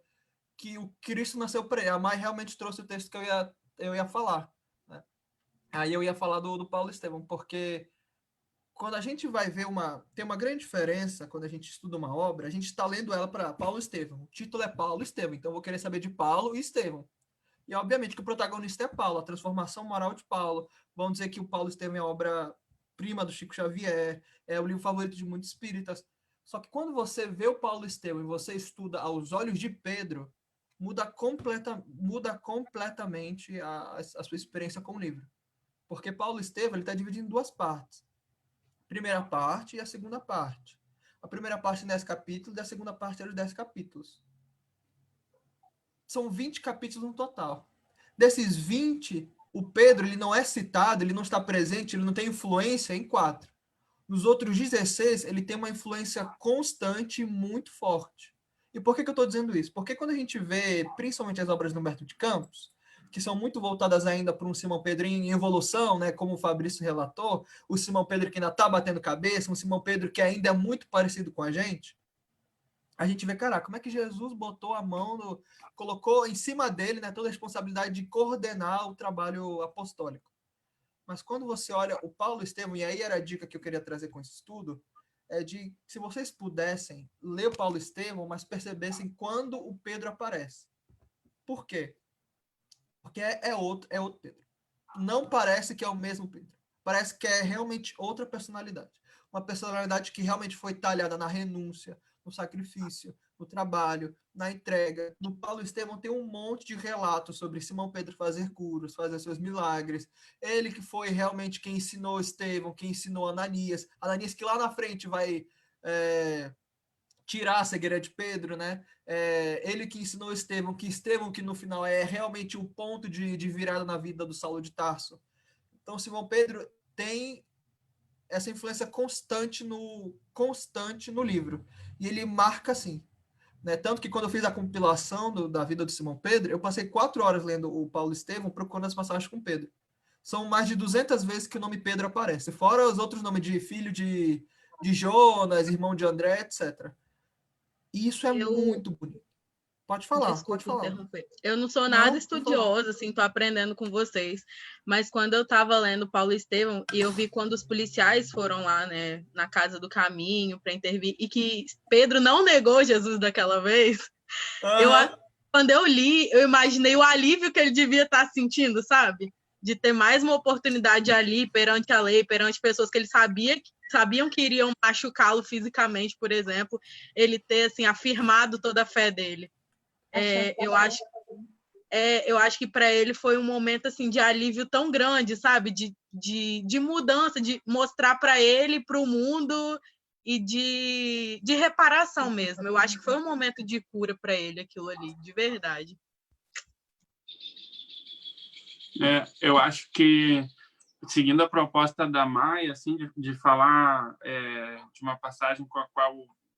que o Cristo nasceu para ele. A Maia realmente trouxe o texto que eu ia falar, né? Aí eu ia falar do Paulo Estevão, porque quando a gente vai ver tem uma grande diferença quando a gente estuda uma obra, a gente está lendo ela para Paulo Estevão. O título é Paulo Estevão, então eu vou querer saber de Paulo e Estevão. E, obviamente, que o protagonista é Paulo, a transformação moral de Paulo. Vamos dizer que o Paulo Estevão é a obra-prima do Chico Xavier, é o livro favorito de muitos espíritas. Só que quando você vê o Paulo Estevão e você estuda aos olhos de Pedro, muda completamente a sua experiência com o livro. Porque Paulo Estevão está dividido em duas partes. A primeira parte e a segunda parte. A primeira parte tem 10 capítulos e a segunda parte é os 10 capítulos. São 20 capítulos no total. Desses 20, o Pedro ele não é citado, ele não está presente, ele não tem influência em 4. Nos outros 16, ele tem uma influência constante e muito forte. E por que eu estou dizendo isso? Porque quando a gente vê, principalmente as obras do Humberto de Campos, que são muito voltadas ainda para um Simão Pedro em evolução, né, como o Fabrício relatou, o Simão Pedro que ainda está batendo cabeça, um Simão Pedro que ainda é muito parecido com a gente vê, cara, como é que Jesus botou a mão, colocou em cima dele, né, toda a responsabilidade de coordenar o trabalho apostólico. Mas quando você olha o Paulo Estevão, e aí era a dica que eu queria trazer com esse estudo, é de, se vocês pudessem ler o Paulo Estevão, mas percebessem quando o Pedro aparece. Por quê? Porque é outro Pedro. Não parece que é o mesmo Pedro. Parece que é realmente outra personalidade. Uma personalidade que realmente foi talhada na renúncia, no sacrifício, no trabalho, na entrega. No Paulo Estevão tem um monte de relatos sobre Simão Pedro fazer curas, fazer seus milagres. Ele que foi realmente quem ensinou Estevão, quem ensinou Ananias. Ananias que lá na frente vai tirar a cegueira de Pedro, né? Ele que ensinou Estevão que no final é realmente o ponto de virada na vida do Saulo de Tarso. Então, Simão Pedro tem essa influência constante no livro. E ele marca assim. Né? Tanto que quando eu fiz a compilação da vida do Simão Pedro, eu passei 4 horas lendo o Paulo Estevão procurando as passagens com Pedro. São mais de 200 vezes que o nome Pedro aparece. Fora os outros nomes de filho de Jonas, irmão de André, etc. E isso é muito bonito. Pode falar, Desculpa pode falar. Interromper. Eu não sou nada estudiosa, assim, tô aprendendo com vocês. Mas quando eu estava lendo Paulo Estevão, e eu vi quando os policiais foram lá, né, na Casa do Caminho para intervir, e que Pedro não negou Jesus daquela vez, quando eu li, eu imaginei o alívio que ele devia estar sentindo, sabe? De ter mais uma oportunidade ali perante a lei, perante pessoas que ele sabiam que iriam machucá-lo fisicamente, por exemplo, ele ter, assim, afirmado toda a fé dele. Eu acho que para ele foi um momento assim de alívio tão grande, sabe? De mudança, de mostrar para ele, para o mundo e de reparação mesmo. Eu acho que foi um momento de cura para ele aquilo ali, de verdade. Eu acho que, seguindo a proposta da Maia, assim, de falar de uma passagem com a qual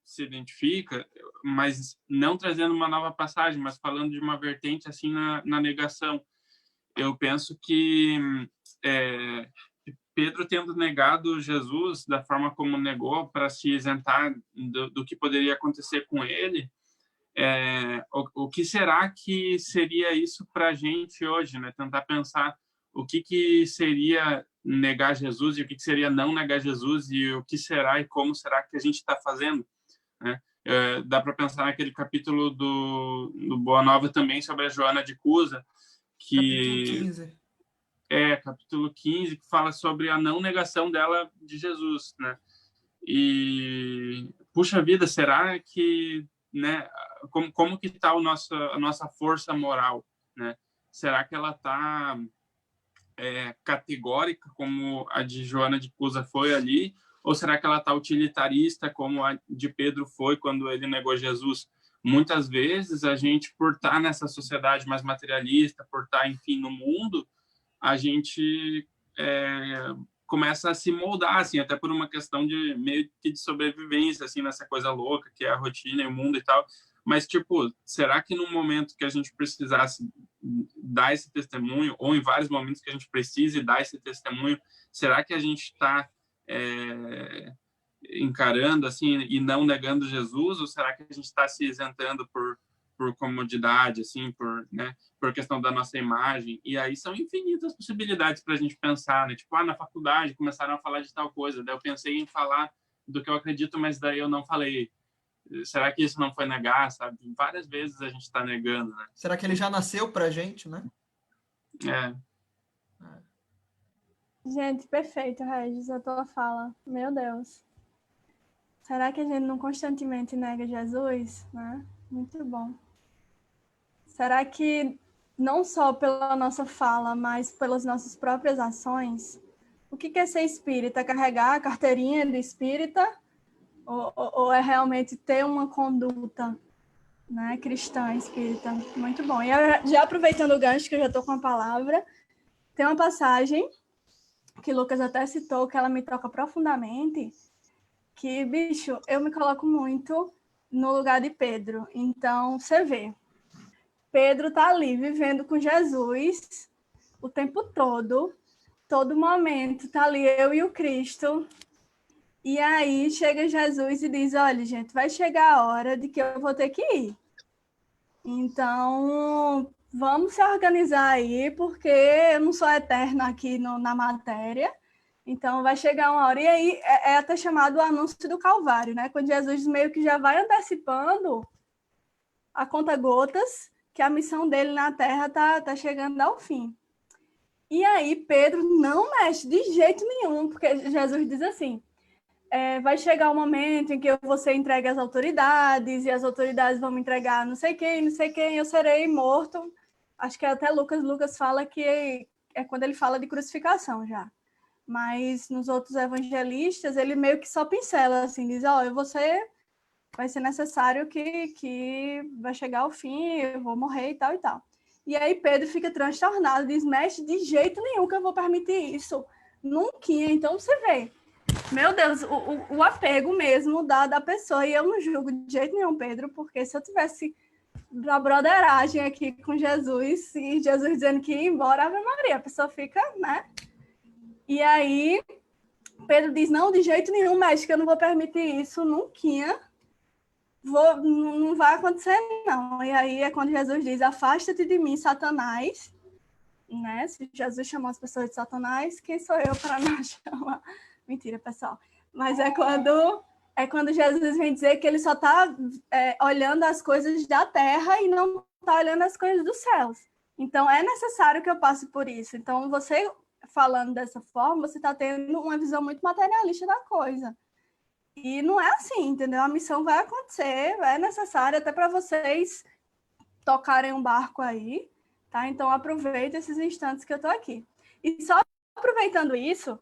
se identifica, mas não trazendo uma nova passagem, mas falando de uma vertente assim na negação. Eu penso que Pedro, tendo negado Jesus da forma como negou para se isentar do que poderia acontecer com ele, o que será que seria isso para a gente hoje, né? Tentar pensar o que seria negar Jesus e o que seria não negar Jesus e o que será e como será que a gente está fazendo, né? Dá para pensar naquele capítulo do Boa Nova também sobre a Joana de Cusa, Capítulo 15. Capítulo 15, que fala sobre a não negação dela de Jesus, né? E, puxa vida, será que, né, como que está a nossa força moral, né? Será que ela está categórica, como a de Joana de Cusa foi ali, ou será que ela está utilitarista, como a de Pedro foi quando ele negou Jesus? Muitas vezes a gente, por estar nessa sociedade mais materialista, por estar, enfim, no mundo, a gente começa a se moldar, assim, até por uma questão de meio que de sobrevivência, assim, nessa coisa louca que é a rotina e o mundo e tal. Mas, tipo, será que no momento que a gente precisasse dar esse testemunho, ou em vários momentos que a gente precise dar esse testemunho, será que a gente está encarando, assim, e não negando Jesus, ou será que a gente está se isentando por comodidade, assim, por questão da nossa imagem? E aí são infinitas possibilidades para a gente pensar, né? Tipo, na faculdade começaram a falar de tal coisa, daí eu pensei em falar do que eu acredito, mas daí eu não falei. Será que isso não foi negar, sabe? Várias vezes a gente está negando, né? Será que ele já nasceu pra gente, né? Gente, perfeito, Regis, a tua fala. Meu Deus. Será que a gente não constantemente nega Jesus, né? Muito bom. Será que não só pela nossa fala, mas pelas nossas próprias ações? O que é ser espírita? Carregar a carteirinha de espírita? Ou é realmente ter uma conduta, né, cristã, espírita? Muito bom. E já aproveitando o gancho, que eu já estou com a palavra, tem uma passagem que Lucas até citou, que ela me toca profundamente, que, bicho, eu me coloco muito no lugar de Pedro. Então, você vê, Pedro está ali vivendo com Jesus o tempo todo momento, está ali eu e o Cristo. E aí chega Jesus e diz, olha, gente, vai chegar a hora de que eu vou ter que ir. Então, vamos se organizar aí, porque eu não sou eterna aqui na matéria. Então, vai chegar uma hora. E aí é até chamado o anúncio do Calvário, né? Quando Jesus meio que já vai antecipando a conta-gotas que a missão dele na Terra tá chegando ao fim. E aí Pedro não mexe de jeito nenhum, porque Jesus diz assim, vai chegar o momento em que eu vou ser entregue às autoridades, e as autoridades vão me entregar não sei quem, eu serei morto. Acho que até Lucas fala que é quando ele fala de crucificação já. Mas nos outros evangelistas, ele meio que só pincela, assim, diz, vai ser necessário que vai chegar ao fim, eu vou morrer e tal e tal. E aí Pedro fica transtornado, diz, mestre, de jeito nenhum que eu vou permitir isso. Nunca. Então você vê, meu Deus, o apego mesmo da pessoa. E eu não julgo de jeito nenhum, Pedro, porque se eu tivesse da broderagem aqui com Jesus, e Jesus dizendo que ia embora, Ave Maria, a pessoa fica, né? E aí Pedro diz, não, de jeito nenhum, mestre, que eu não vou permitir isso, nunca. Não vai acontecer, não. E aí é quando Jesus diz, afasta-te de mim, Satanás, né? Se Jesus chamou as pessoas de Satanás, quem sou eu para não chamar? Mentira, pessoal. Mas é quando Jesus vem dizer que ele só está olhando as coisas da terra e não está olhando as coisas dos céus. Então, é necessário que eu passe por isso. Então, você falando dessa forma, você está tendo uma visão muito materialista da coisa. E não é assim, entendeu? A missão vai acontecer, é necessário até para vocês tocarem um barco aí, tá? Então, aproveita esses instantes que eu estou aqui. E só aproveitando isso,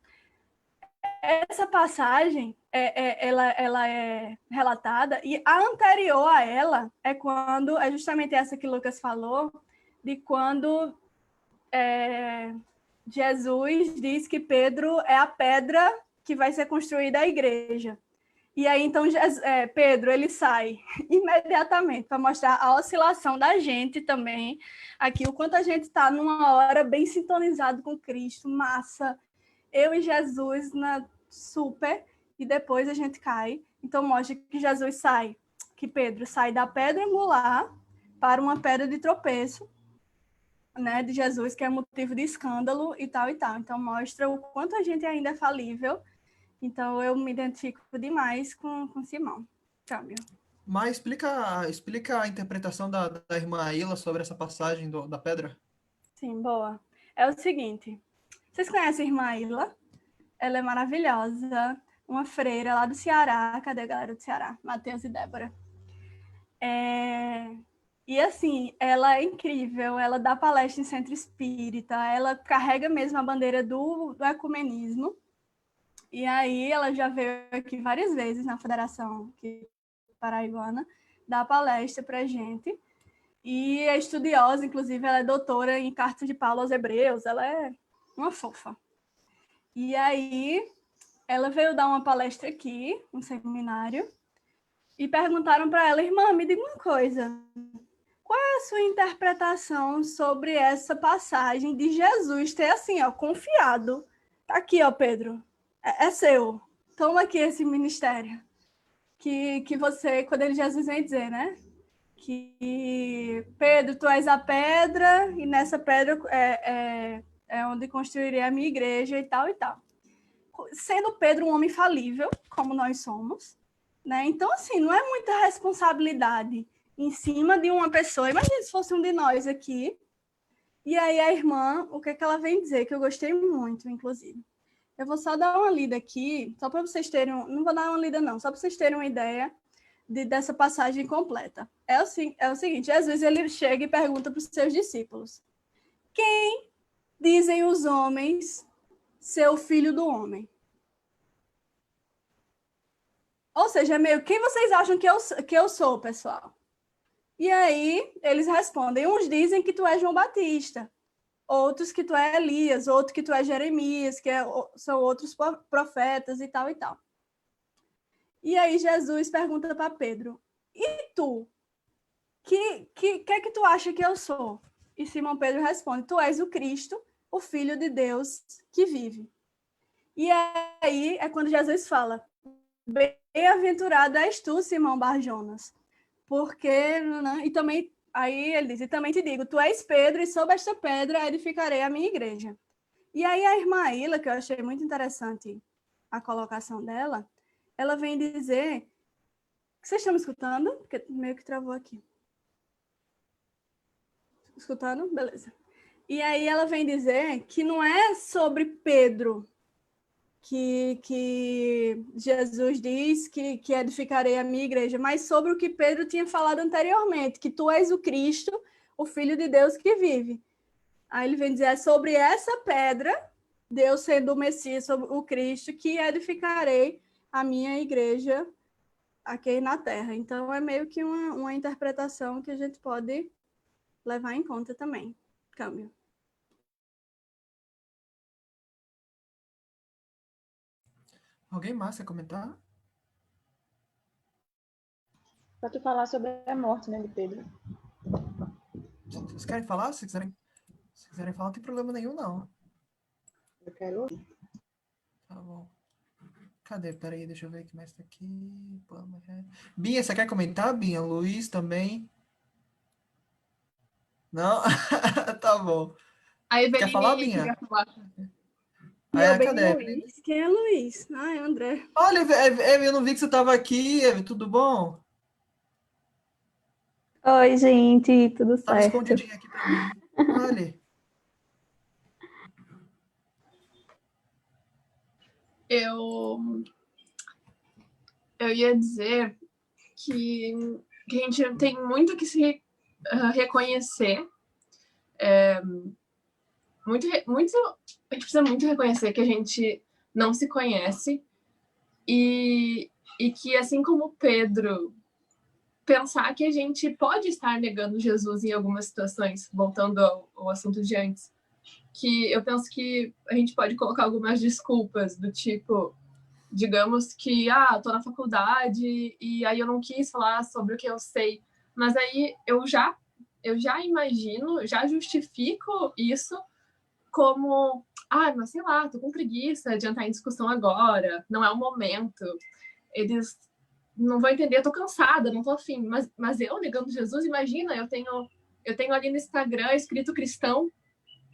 essa passagem, ela é relatada, e a anterior a ela é justamente essa que Lucas falou, de quando Jesus diz que Pedro é a pedra que vai ser construída a igreja. E aí, então, Pedro, ele sai imediatamente para mostrar a oscilação da gente também, aqui, o quanto a gente está numa hora bem sintonizado com Cristo, massa, eu e Jesus super, e depois a gente cai. Então, mostra que Jesus sai, que Pedro sai da pedra angular para uma pedra de tropeço, né, de Jesus, que é motivo de escândalo e tal e tal. Então, mostra o quanto a gente ainda é falível. Então, eu me identifico demais com Simão. Câmbio. Mas explica a interpretação da irmã Ilha sobre essa passagem da pedra. Sim, boa. É o seguinte, vocês conhecem a irmã Ilha? Ela é maravilhosa, uma freira lá do Ceará. Cadê a galera do Ceará? Matheus e Débora. E assim, ela é incrível, ela dá palestra em centro espírita, ela carrega mesmo a bandeira do ecumenismo. E aí ela já veio aqui várias vezes na Federação Paraibana, dar palestra para a gente. E é estudiosa, inclusive ela é doutora em Carta de Paulo aos Hebreus, ela é uma fofa. E aí ela veio dar uma palestra aqui, um seminário, e perguntaram para ela, irmã, me diga uma coisa, qual é a sua interpretação sobre essa passagem de Jesus ter assim, ó, confiado? Tá aqui, ó, Pedro. É seu, toma aqui esse ministério, que você, quando Jesus vem dizer, né, que Pedro, tu és a pedra, e nessa pedra é onde construirei a minha igreja e tal e tal. Sendo Pedro um homem falível, como nós somos, né, então assim, não é muita responsabilidade em cima de uma pessoa, imagina se fosse um de nós aqui, e aí a irmã, o que é que ela vem dizer, que eu gostei muito, inclusive. Eu vou só dar uma lida aqui, só para vocês terem... Não vou dar uma lida, não, só para vocês terem uma ideia dessa passagem completa. É o seguinte, Jesus ele chega e pergunta para os seus discípulos, quem dizem os homens ser o filho do homem? Ou seja, quem vocês acham que eu sou, pessoal? E aí, eles respondem, uns dizem que tu és João Batista, outros que tu é Elias, outro que tu é Jeremias, são outros profetas e tal e tal. E aí Jesus pergunta para Pedro, e tu? Que é que tu acha que eu sou? E Simão Pedro responde, tu és o Cristo, o Filho de Deus que vive. E aí é quando Jesus fala, bem-aventurado és tu, Simão Bar-Jonas, porque... E também... Aí ele diz, e também te digo, tu és Pedro, e sob esta pedra edificarei a minha igreja. E aí a irmã Ilha, que eu achei muito interessante a colocação dela, ela vem dizer... Vocês estão me escutando? Porque meio que travou aqui. Escutando? Beleza. E aí ela vem dizer que não é sobre Pedro que Jesus diz que edificarei a minha igreja, mas sobre o que Pedro tinha falado anteriormente, que tu és o Cristo, o Filho de Deus que vive. Aí ele vem dizer, é sobre essa pedra, Deus sendo o Messias, sobre o Cristo, que edificarei a minha igreja aqui na Terra. Então, é meio que uma interpretação que a gente pode levar em conta também. Câmbio. Alguém mais quer comentar? Para tu falar sobre a morte, né, de Pedro. Vocês querem falar? Se quiserem falar, não tem problema nenhum, não. Eu quero ouvir. Tá bom. Cadê? Peraí, deixa eu ver o que mais tá aqui. Binha, você quer comentar, Binha? Luiz também? Não? Tá bom. A Eveline Quer falar, Binha? queria falar. Cadê? Luiz. Quem é Luiz? Ah, é o André. Olha, eu não vi que você estava aqui, Eve, tudo bom? Oi, gente, tudo Tava certo? escondidinho aqui pra mim. Olha. Eu ia dizer que a gente tem muito que se reconhecer. A gente precisa muito reconhecer que a gente não se conhece e que, assim como Pedro, pensar que a gente pode estar negando Jesus em algumas situações, voltando ao assunto de antes, que eu penso que a gente pode colocar algumas desculpas do tipo digamos que, tô na faculdade e aí eu não quis falar sobre o que eu sei, mas aí eu já imagino, já justifico isso como, mas sei lá, tô com preguiça de entrar em discussão agora, não é o momento, eles não vão entender, eu tô cansada, não tô afim, mas eu negando Jesus, imagina, eu tenho ali no Instagram escrito cristão,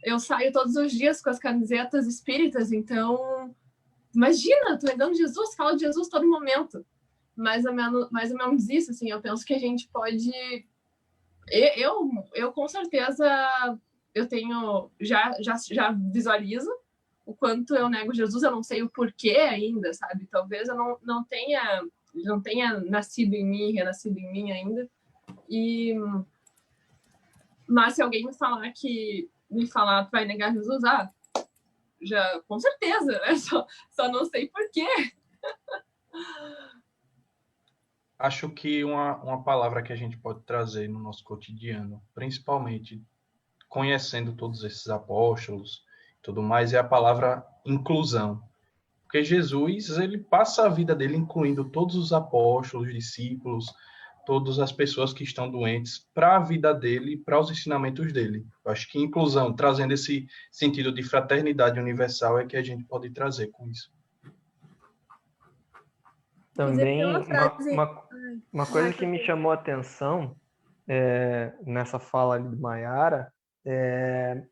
eu saio todos os dias com as camisetas espíritas, então imagina, tô negando Jesus, falo de Jesus todo momento, mais ou menos isso, assim, eu penso que a gente pode, eu com certeza, eu tenho, já visualizo o quanto eu nego Jesus, eu não sei o porquê ainda, sabe, talvez eu não tenha nascido em mim, renascido em mim ainda, mas se alguém me falar tu vai negar Jesus, já, com certeza, né? Só não sei por quê. Acho que uma palavra que a gente pode trazer no nosso cotidiano, principalmente conhecendo todos esses apóstolos e tudo mais, é a palavra inclusão. Porque Jesus, ele passa a vida dele incluindo todos os apóstolos, discípulos, todas as pessoas que estão doentes para a vida dele, para os ensinamentos dele. Eu acho que inclusão, trazendo esse sentido de fraternidade universal, é que a gente pode trazer com isso. Também uma coisa que me chamou a atenção nessa fala ali de Maiara é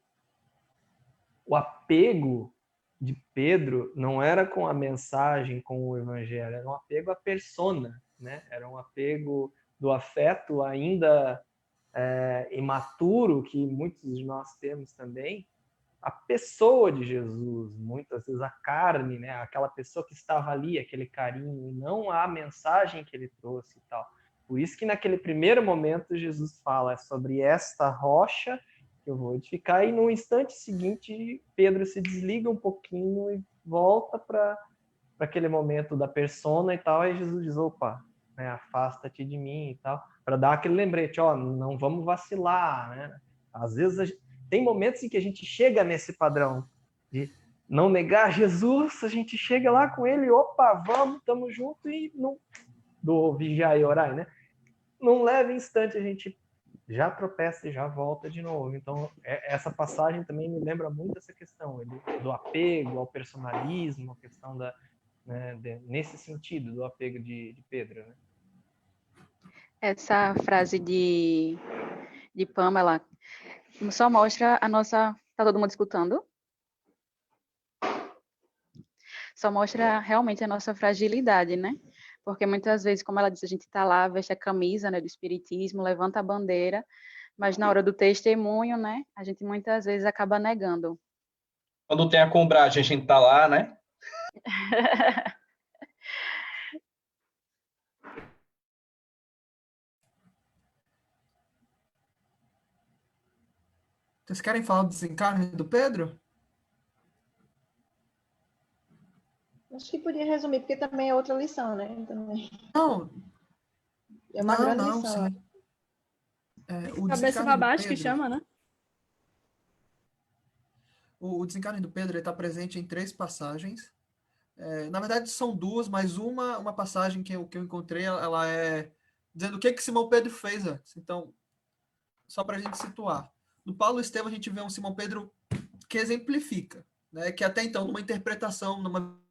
o apego de Pedro não era com a mensagem, com o evangelho, era um apego à persona, né? Era um apego do afeto ainda imaturo, que muitos de nós temos também, a pessoa de Jesus, muitas vezes a carne, né? Aquela pessoa que estava ali, aquele carinho, e não a mensagem que ele trouxe e tal. Por isso que naquele primeiro momento Jesus fala sobre esta rocha que eu vou edificar, e no instante seguinte Pedro se desliga um pouquinho e volta para aquele momento da persona e tal, e Jesus diz, opa, né, afasta-te de mim e tal, para dar aquele lembrete, não vamos vacilar, né? Às vezes tem momentos em que a gente chega nesse padrão de não negar Jesus, a gente chega lá com ele, opa, vamos, estamos juntos, e não, do vigiar e orar, né? Num leve instante a gente já tropeça e já volta de novo. Então, essa passagem também me lembra muito essa questão do apego ao personalismo, a questão nesse sentido, do apego de Pedro, né? Essa frase de Pamela só mostra a nossa... Tá todo mundo escutando? Só mostra realmente a nossa fragilidade, né? Porque muitas vezes, como ela disse, a gente tá lá, veste a camisa, né, do espiritismo, levanta a bandeira, mas na hora do testemunho, né, a gente muitas vezes acaba negando. Quando tem a combragem, a gente tá lá, né? Vocês querem falar do desencarne do Pedro? Acho que podia resumir, porque também é outra lição, né? Também. Não. É uma grande lição. Sim. O cabeça para baixo que chama, né? O desencarne do Pedro está presente em 3 passagens. Na verdade, são 2, mas uma passagem que eu encontrei, ela é dizendo o que Simão Pedro fez antes. Então, só para a gente situar. No Paulo Estevão, a gente vê um Simão Pedro que exemplifica, né? Que até então, numa interpretação, numa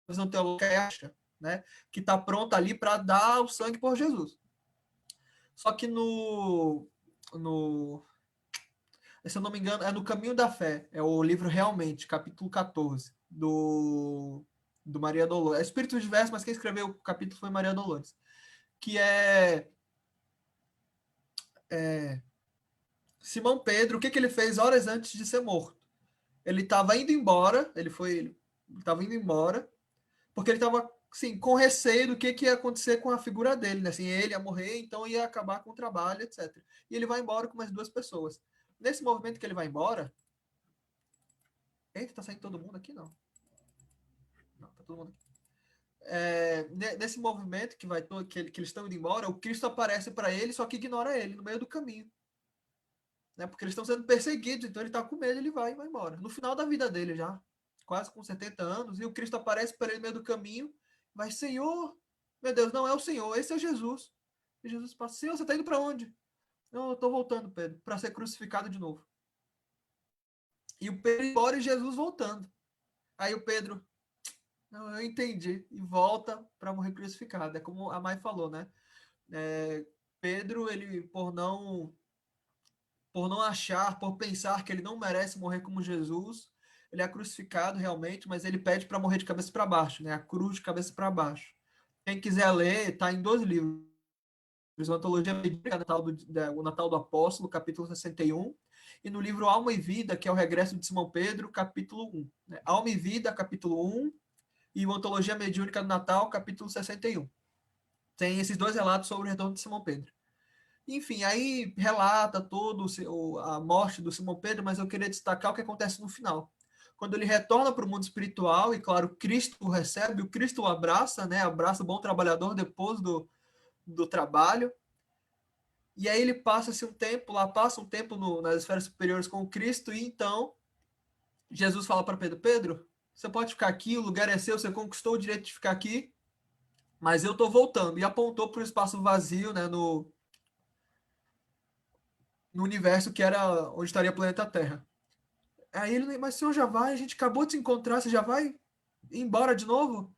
visão teológica, né? Que está pronta ali para dar o sangue por Jesus. Só que se eu não me engano, é no Caminho da Fé, é o livro Realmente, capítulo 14, do Maria Dolores. É Espíritos Diversos, mas quem escreveu o capítulo foi Maria Dolores. Que é Simão Pedro, o que ele fez horas antes de ser morto? Ele estava indo embora, ele estava indo embora, porque ele estava assim, com receio do que ia acontecer com a figura dele, né? Assim, ele ia morrer, então ia acabar com o trabalho, etc. E ele vai embora com mais 2 pessoas. Nesse movimento que ele vai embora... Eita, tá saindo todo mundo aqui? Não, tá todo mundo aqui. Nesse movimento que eles estão indo embora, o Cristo aparece para ele, só que ignora ele no meio do caminho. Né? Porque eles estão sendo perseguidos, então ele tá com medo, ele vai embora. No final da vida dele já, quase com 70 anos, e o Cristo aparece para ele no meio do caminho vai, Senhor, meu Deus, não é o Senhor, esse é Jesus. E Jesus passa, Senhor, você está indo para onde? Não, eu estou voltando, Pedro, para ser crucificado de novo. E o Pedro embora e Jesus voltando. Aí o Pedro, não, eu entendi, e volta para morrer crucificado. É como a Mai falou, né? Pedro, ele por não achar, por pensar que ele não merece morrer como Jesus, ele é crucificado realmente, mas ele pede para morrer de cabeça para baixo, né? A cruz de cabeça para baixo. Quem quiser ler, está em 2 livros. A Antologia Bíblica, o Natal do Apóstolo, capítulo 61, e no livro Alma e Vida, que é o Regresso de Simão Pedro, capítulo 1. Né? Alma e Vida, capítulo 1, e o Antologia Mediúnica do Natal, capítulo 61. Tem esses 2 relatos sobre o retorno de Simão Pedro. Enfim, aí relata todo a morte do Simão Pedro, mas eu queria destacar o que acontece no final. Quando ele retorna para o mundo espiritual, e claro, Cristo o recebe, o Cristo o abraça, né? Abraça o bom trabalhador depois do trabalho. E aí ele passa-se um tempo nas esferas superiores com o Cristo, e então Jesus fala para Pedro, Pedro, você pode ficar aqui, o lugar é seu, você conquistou o direito de ficar aqui, mas eu estou voltando. E apontou para o espaço vazio, né, no universo que era onde estaria o planeta Terra. Aí ele, mas o senhor já vai, a gente acabou de se encontrar, você já vai embora de novo?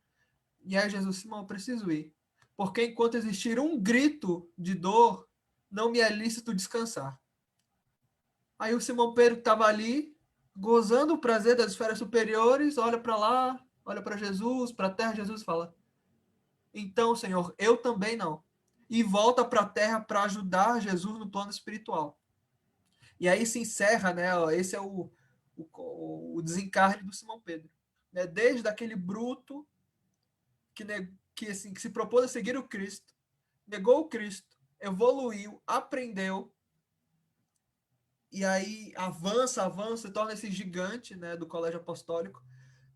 E aí Jesus, Simão, eu preciso ir. Porque enquanto existir um grito de dor, não me é lícito descansar. Aí o Simão Pedro que estava ali, gozando o prazer das esferas superiores, olha para lá, olha para Jesus, para a terra, Jesus fala, então, Senhor, eu também não. E volta para a terra para ajudar Jesus no plano espiritual. E aí se encerra, né? Esse é o desencarne do Simão Pedro. Né? Desde aquele bruto que se propôs a seguir o Cristo, negou o Cristo, evoluiu, aprendeu, e aí avança, torna esse gigante, né, do colégio apostólico,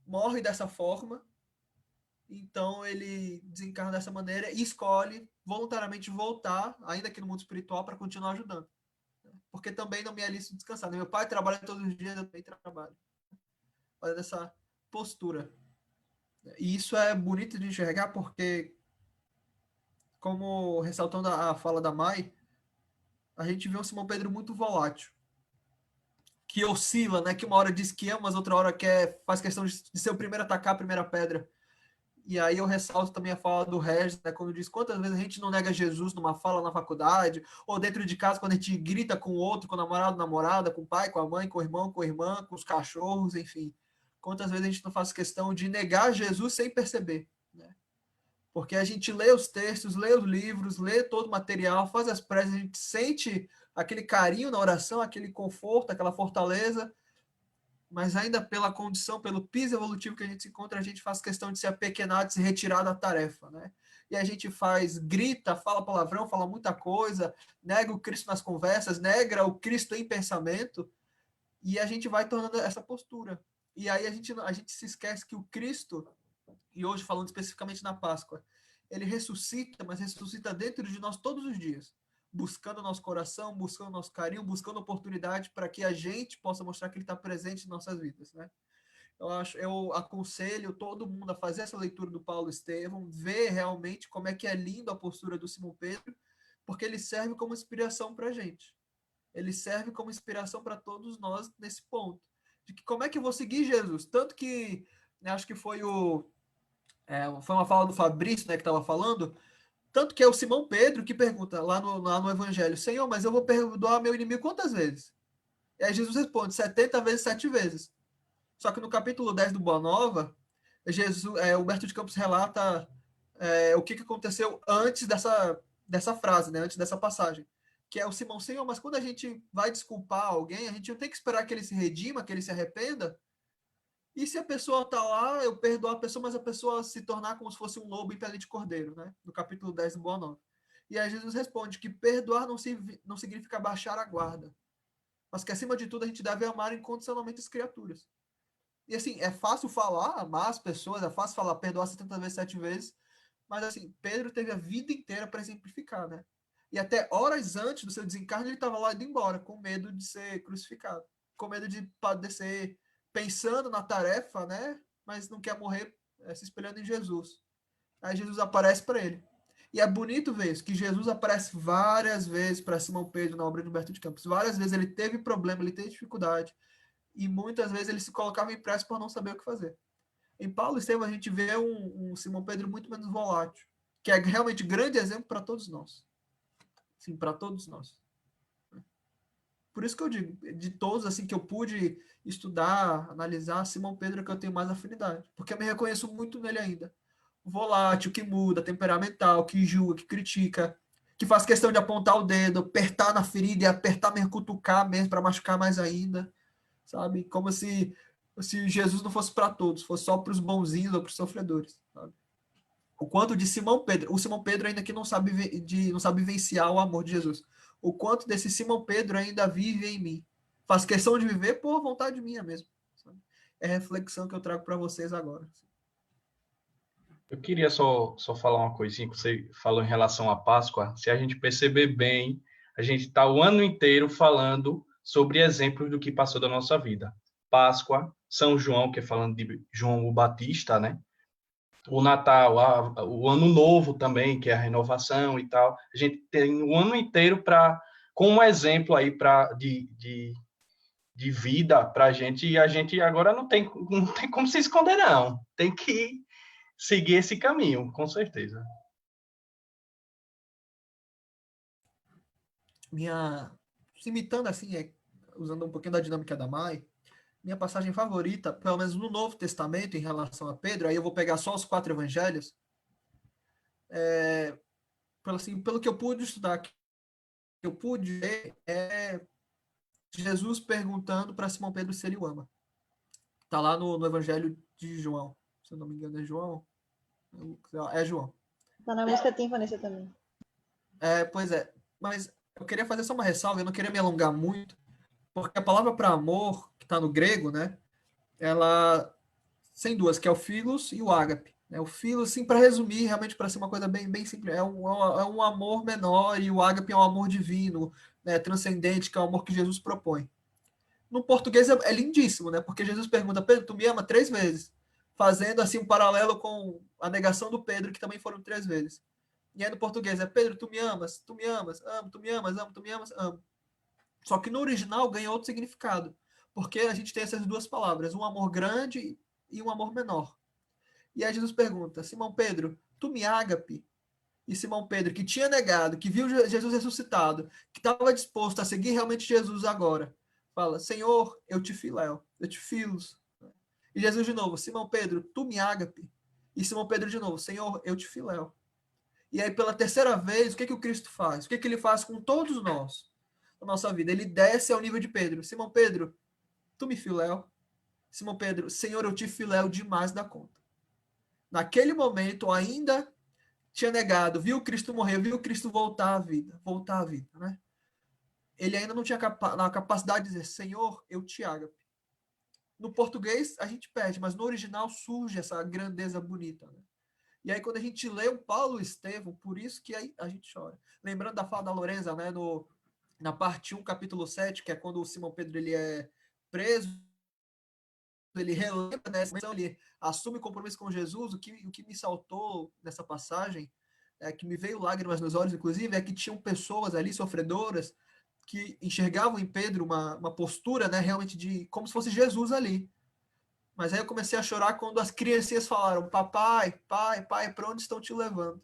morre dessa forma, então ele desencarna dessa maneira e escolhe voluntariamente voltar, ainda aqui no mundo espiritual, para continuar ajudando. Porque também não me é lícito descansar. Meu pai trabalha todos os dias, eu também trabalho. Olha dessa postura. E isso é bonito de enxergar porque, como ressaltando a fala da Mai, a gente vê um Simão Pedro muito volátil, que oscila, né? Que uma hora diz que ama, mas outra hora faz questão de ser o primeiro a atacar a primeira pedra. E aí eu ressalto também a fala do Regis, né, quando diz quantas vezes a gente não nega Jesus numa fala na faculdade, ou dentro de casa, quando a gente grita com o outro, com o namorado, namorada, com o pai, com a mãe, com o irmão, com a irmã, com os cachorros, enfim. Quantas vezes a gente não faz questão de negar Jesus sem perceber, né? Porque a gente lê os textos, lê os livros, lê todo o material, faz as preces, a gente sente aquele carinho na oração, aquele conforto, aquela fortaleza, mas ainda pela condição, pelo piso evolutivo que a gente se encontra, a gente faz questão de se apequenar, de se retirar da tarefa, né? E a gente grita, fala palavrão, fala muita coisa, nega o Cristo nas conversas, nega o Cristo em pensamento, e a gente vai tornando essa postura. E aí a gente se esquece que o Cristo, e hoje falando especificamente na Páscoa, ele ressuscita, mas ressuscita dentro de nós todos os dias, buscando o nosso coração, buscando o nosso carinho, buscando oportunidade para que a gente possa mostrar que ele está presente em nossas vidas, né? Eu aconselho todo mundo a fazer essa leitura do Paulo Estevão, ver realmente como é que é lindo a postura do Simão Pedro, porque ele serve como inspiração para a gente. Ele serve como inspiração para todos nós nesse ponto. De que como é que eu vou seguir Jesus? Tanto que, né, acho que foi uma fala do Fabrício, né, que estava falando, tanto que é o Simão Pedro que pergunta lá no Evangelho, Senhor, mas eu vou perdoar meu inimigo quantas vezes? E aí Jesus responde, 70 vezes, 7 vezes. Só que no capítulo 10 do Boa Nova, Humberto de Campos relata o que aconteceu antes dessa frase, né, antes dessa passagem. Que é o Simão, Senhor, mas quando a gente vai desculpar alguém, a gente não tem que esperar que ele se redima, que ele se arrependa? E se a pessoa está lá, eu perdoo a pessoa, mas a pessoa se tornar como se fosse um lobo em pele de cordeiro, né? No capítulo 10 do Boa Nova. E aí Jesus responde que perdoar não significa baixar a guarda, mas que acima de tudo a gente deve amar incondicionalmente as criaturas. E assim, é fácil falar, amar as pessoas, é fácil falar perdoar 70 vezes, 7 vezes, mas assim, Pedro teve a vida inteira para exemplificar, né? E até horas antes do seu desencarne, ele estava lá indo embora, com medo de ser crucificado, com medo de padecer, pensando na tarefa, né? Mas não quer morrer se espelhando em Jesus. Aí Jesus aparece para ele. E é bonito ver isso, que Jesus aparece várias vezes para Simão Pedro na obra de Humberto de Campos. Várias vezes ele teve problema, ele teve dificuldade. E muitas vezes ele se colocava em pressa por não saber o que fazer. Em Paulo e Estevão a gente vê um Simão Pedro muito menos volátil, que é realmente grande exemplo para todos nós. Sim, para todos nós. Por isso que eu digo, de todos assim que eu pude estudar, analisar, Simão Pedro é que eu tenho mais afinidade, porque eu me reconheço muito nele ainda. Volátil, que muda, temperamental, que julga, que critica, que faz questão de apontar o dedo, apertar na ferida e apertar mesmo, cutucar mesmo para machucar mais ainda, sabe? Como se Jesus não fosse para todos, fosse só para os bonzinhos ou para os sofredores, sabe? O quanto de Simão Pedro, o Simão Pedro ainda que não sabe vivenciar o amor de Jesus. O quanto desse Simão Pedro ainda vive em mim. Faz questão de viver por vontade minha mesmo. Sabe? É a reflexão que eu trago para vocês agora. Eu queria só falar uma coisinha que você falou em relação à Páscoa. Se a gente perceber bem, a gente está o ano inteiro falando sobre exemplos do que passou da nossa vida. Páscoa, São João, que é falando de João o Batista, né? O Natal, o Ano Novo também, que é a renovação e tal. A gente tem o ano inteiro como exemplo aí de vida para a gente, e a gente agora não tem como se esconder, não. Tem que seguir esse caminho, com certeza. Imitando assim, usando um pouquinho da dinâmica da Mai, minha passagem favorita, pelo menos no Novo Testamento, em relação a Pedro, aí eu vou pegar só os 4 evangelhos, pelo que eu pude estudar, que eu pude ver, é Jesus perguntando para Simão Pedro se ele o ama. Está lá no Evangelho de João. Se eu não me engano, é João? É João. Tá na música tem Vanessa também. Pois é. Mas eu queria fazer só uma ressalva, eu não queria me alongar muito, porque a palavra para amor, que está no grego, né? Ela tem duas, que é o philos e o ágape. O philos, assim, para resumir, realmente para ser uma coisa bem, bem simples, é um amor menor, e o ágape é um amor divino, né, transcendente, que é o amor que Jesus propõe. No português é lindíssimo, né? Porque Jesus pergunta, Pedro, tu me ama 3 vezes? Fazendo assim um paralelo com a negação do Pedro, que também foram 3 vezes. E aí no português é Pedro, tu me amas, amo, tu me amas, amo, tu me amas, amo. Só que no original ganha outro significado, porque a gente tem essas duas palavras, um amor grande e um amor menor. E aí Jesus pergunta, Simão Pedro, tu me ágape? E Simão Pedro, que tinha negado, que viu Jesus ressuscitado, que estava disposto a seguir realmente Jesus agora, fala, Senhor, eu te filéu, eu te filos. E Jesus de novo, Simão Pedro, tu me ágape? E Simão Pedro de novo, Senhor, eu te filéu. E aí pela terceira vez, o que o Cristo faz? O que ele faz com todos nós na nossa vida? Ele desce ao nível de Pedro. Simão Pedro, tu me filéu? Simão Pedro, Senhor, eu te filéu demais da conta. Naquele momento, ainda tinha negado, viu Cristo morrer, viu Cristo voltar à vida, né? Ele ainda não tinha a capacidade de dizer, Senhor, eu te ágape. No português, a gente perde, mas no original surge essa grandeza bonita, né? E aí, quando a gente lê o Paulo e Estevão, por isso que aí a gente chora. Lembrando da fala da Lorenza, né, na parte 1, capítulo 7, que é quando o Simão Pedro ele é preso, ele relembra, né, ele assume compromisso com Jesus. O que me saltou nessa passagem, que me veio lágrimas nos olhos, inclusive, é que tinham pessoas ali, sofredoras, que enxergavam em Pedro uma postura, né, realmente como se fosse Jesus ali. Mas aí eu comecei a chorar quando as criancinhas falaram, papai, pai, para onde estão te levando?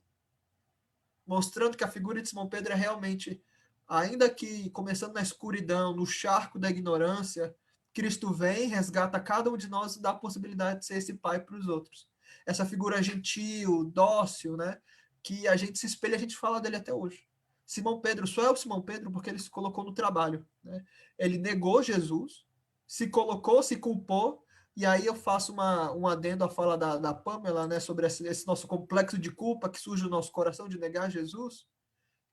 Mostrando que a figura de Simão Pedro é realmente, ainda que começando na escuridão, no charco da ignorância, Cristo vem, resgata cada um de nós e dá a possibilidade de ser esse pai para os outros. Essa figura gentil, dócil, né? Que a gente se espelha, a gente fala dele até hoje. Simão Pedro só é o Simão Pedro porque ele se colocou no trabalho, né? Ele negou Jesus, se colocou, se culpou. E aí eu faço um adendo à fala da Pamela, né, sobre esse nosso complexo de culpa que surge no nosso coração de negar Jesus,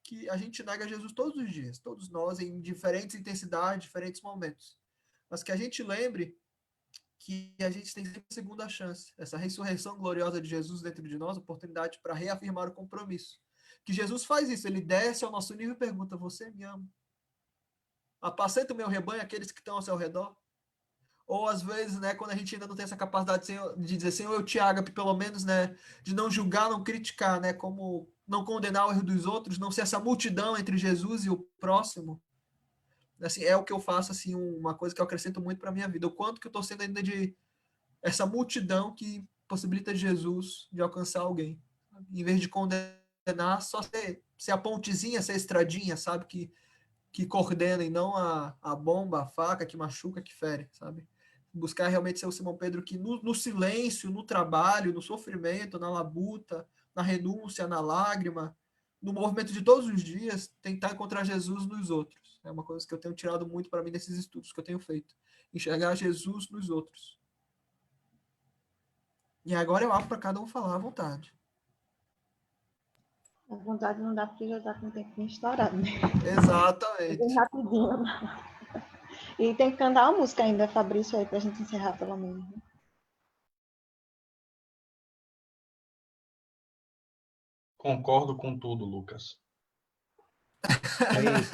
que a gente nega Jesus todos os dias, todos nós, em diferentes intensidades, diferentes momentos. Mas que a gente lembre que a gente tem sempre a segunda chance, essa ressurreição gloriosa de Jesus dentro de nós, oportunidade para reafirmar o compromisso. Que Jesus faz isso, ele desce ao nosso nível e pergunta, você me ama? Apacenta o meu rebanho, aqueles que estão ao seu redor? Ou às vezes, né, quando a gente ainda não tem essa capacidade de dizer, Senhor, eu te ágape, pelo menos, né, de não julgar, não criticar, né, como não condenar o erro dos outros, não ser essa multidão entre Jesus e o próximo. Assim, é o que eu faço, assim, uma coisa que eu acrescento muito para minha vida. O quanto que eu estou sendo ainda de essa multidão que possibilita Jesus de alcançar alguém. Em vez de condenar, só ser a pontezinha, ser a estradinha, sabe, que coordena e não a bomba, a faca que machuca, que fere, sabe? Buscar realmente ser o Simão Pedro que no silêncio, no trabalho, no sofrimento, na labuta, na renúncia, na lágrima, no movimento de todos os dias, tentar encontrar Jesus nos outros. É uma coisa que eu tenho tirado muito para mim desses estudos que eu tenho feito. Enxergar Jesus nos outros. E agora eu abro para cada um falar à vontade. A vontade não dá porque já tá com o tempo bem estourado, né? Exatamente. Bem rapidinho. E tem que cantar uma música ainda, Fabrício, aí pra gente encerrar pelo menos. Né? Concordo com tudo, Lucas. É isso.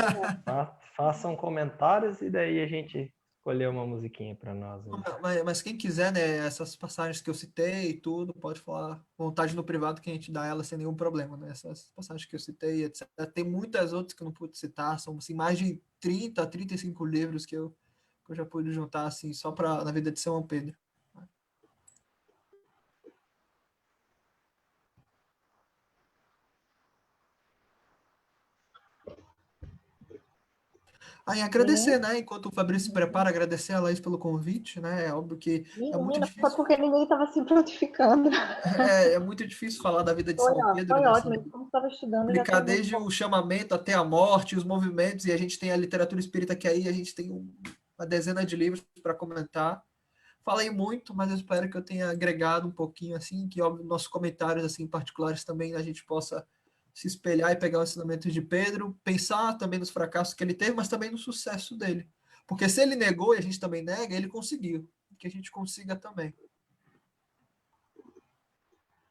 Façam comentários e daí a gente escolher uma musiquinha para nós. Mas quem quiser, né, essas passagens que eu citei e tudo, pode falar à vontade no privado que a gente dá ela sem nenhum problema, né? Essas passagens que eu citei, etc. Tem muitas outras que eu não pude citar, são assim, mais de 30, 35 livros que eu já pude juntar assim, só na vida de São Pedro. Aí agradecer, né? Enquanto o Fabrício se prepara, agradecer a Laís pelo convite, né? É óbvio que é muito Menina, difícil. foi porque ninguém estava se prontificando. É muito difícil falar da vida de São Pedro, Foi né? ótimo, Assim, como estava estudando, já explicar foi muito desde bom. o chamamento até a morte, os movimentos, e a gente tem a literatura espírita que aí a gente tem uma dezena de livros para comentar. Falei muito, mas eu espero que eu tenha agregado um pouquinho, assim, que óbvio, nossos comentários assim particulares também a gente possa se espelhar e pegar o ensinamento de Pedro, pensar também nos fracassos que ele teve, mas também no sucesso dele. Porque se ele negou e a gente também nega, ele conseguiu. Que a gente consiga também.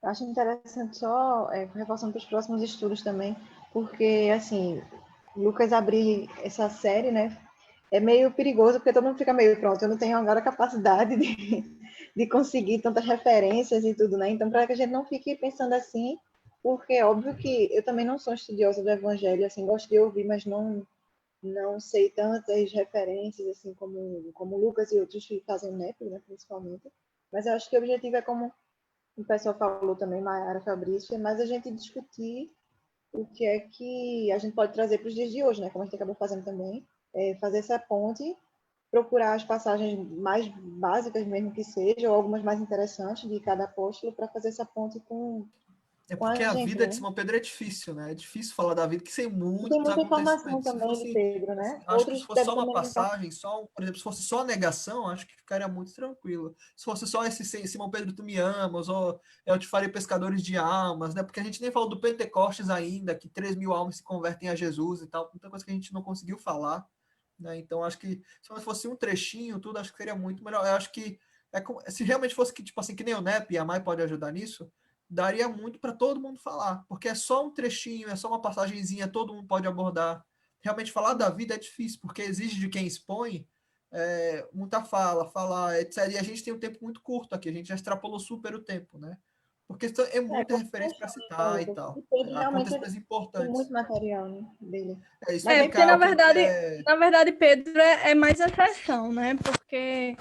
Eu acho interessante só, reforçando para os próximos estudos também, porque, assim, Lucas abrir essa série, né, é meio perigoso, porque todo mundo fica meio, pronto, eu não tenho agora a capacidade de conseguir tantas referências e tudo, né, então para que a gente não fique pensando assim, porque é óbvio que eu também não sou estudiosa do evangelho, assim, gosto de ouvir, mas não sei tantas referências, assim, como Lucas e outros que fazem o NEP, né, principalmente, mas eu acho que o objetivo é como o pessoal falou também, Mayara, Fabrício, mas a gente discutir o que é que a gente pode trazer para os dias de hoje, né? Como a gente acabou fazendo também, fazer essa ponte, procurar as passagens mais básicas mesmo que sejam, ou algumas mais interessantes de cada apóstolo, para fazer essa ponte com porque a gente, vida né? de Simão Pedro é difícil, né? É difícil falar da vida, que tem Tem muitos muita informação acontecimentos. Se também de fosse, Pedro, né? acho que se Outros fosse devem só uma também estar. passagem, por exemplo, se fosse só a negação, acho que ficaria muito tranquilo. Se fosse só esse Simão Pedro, tu me amas, ou eu te farei pescadores de almas, né? Porque a gente nem falou do Pentecostes ainda, que 3.000 almas se convertem a Jesus e tal, muita coisa que a gente não conseguiu falar, né? Então acho que se fosse um trechinho, tudo, acho que seria muito melhor. Eu acho que se realmente fosse que, tipo assim, que nem o NEP e a Mai pode ajudar nisso, daria muito para todo mundo falar, porque é só um trechinho, é só uma passagenzinha, todo mundo pode abordar. Realmente falar da vida é difícil, porque exige de quem expõe muita falar, etc. E a gente tem um tempo muito curto aqui, a gente já extrapolou super o tempo, né? Porque é muita referência para citar e tal. E Pedro realmente Acontecimentos tem importantes. muito material, né, dele. Porque Explicar na verdade Pedro é mais exceção, né? Porque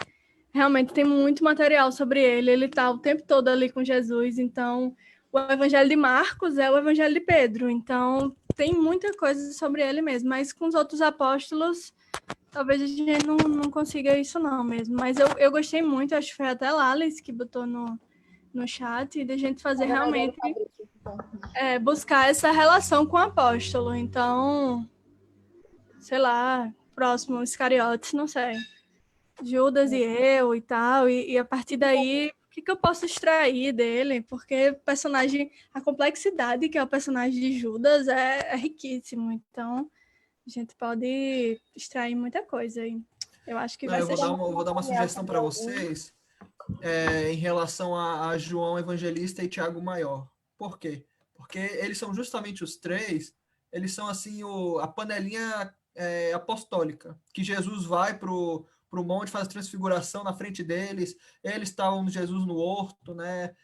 realmente tem muito material sobre ele, ele está o tempo todo ali com Jesus, então o Evangelho de Marcos é o Evangelho de Pedro, então tem muita coisa sobre ele mesmo, mas com os outros apóstolos talvez a gente não consiga isso não mesmo, mas eu gostei muito, acho que foi até Lales que botou no chat, de a gente fazer realmente buscar essa relação com o apóstolo, então, sei lá, próximo, Iscariotes, não sei. Judas e eu e tal, e a partir daí, o que eu posso extrair dele? Porque a complexidade que é o personagem de Judas é riquíssimo, então a gente pode extrair muita coisa aí. Eu acho que vai ser... Eu vou dar uma sugestão para vocês em relação a João Evangelista e Tiago Maior. Por quê? Porque eles são justamente os três, eles são assim a panelinha apostólica, que Jesus vai pro o monte, faz a transfiguração na frente deles. Eles estavam Jesus no horto, né?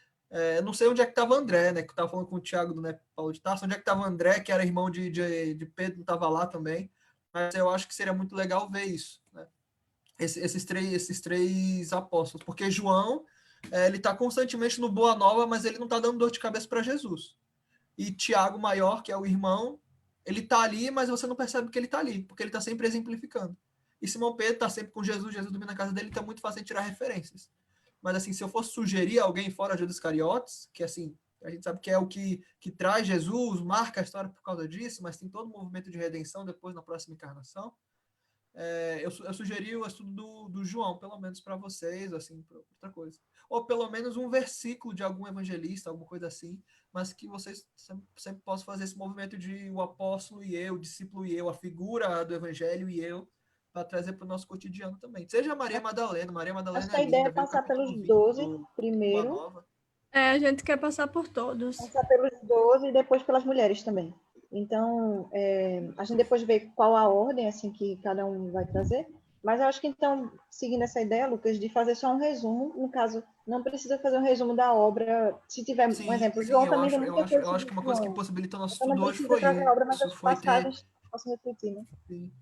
Não sei onde é que estava André, né? Que eu estava falando com o Tiago do né, Paulo de Tarso. Onde é que estava André, que era irmão de Pedro, não estava lá também. Mas eu acho que seria muito legal ver isso, né? Esses três apóstolos. Porque João, ele está constantemente no Boa Nova, mas ele não está dando dor de cabeça para Jesus. E Tiago maior, que é o irmão, ele está ali, mas você não percebe que ele está ali, porque ele está sempre exemplificando. E Simão Pedro está sempre com Jesus dormindo na casa dele, então é muito fácil tirar referências. Mas, assim, se eu fosse sugerir alguém fora Judas Iscariotes, que, assim, a gente sabe que é o que traz Jesus, marca a história por causa disso, mas tem todo um movimento de redenção depois na próxima encarnação, eu sugeri o estudo do João, pelo menos para vocês, assim, para outra coisa. Ou pelo menos um versículo de algum evangelista, alguma coisa assim, mas que vocês sempre possam fazer esse movimento de o apóstolo e eu, o discípulo e eu, a figura do evangelho e eu, para trazer para o nosso cotidiano também. Seja Maria Madalena. Maria Madalena Acho que a ideia é passar pelos 12 primeiro. A gente quer passar por todos. Passar pelos 12 e depois pelas mulheres também. Então, a gente depois vê qual a ordem assim que cada um vai trazer. Mas eu acho que, então, seguindo essa ideia, Lucas, de fazer só um resumo, no caso, não precisa fazer um resumo da obra, se tiver um exemplo. João também tem muita coisa. Eu acho que uma coisa que possibilitou nosso estudo hoje foi trazer a obra, mas as passagens possam refletir, né? Sim.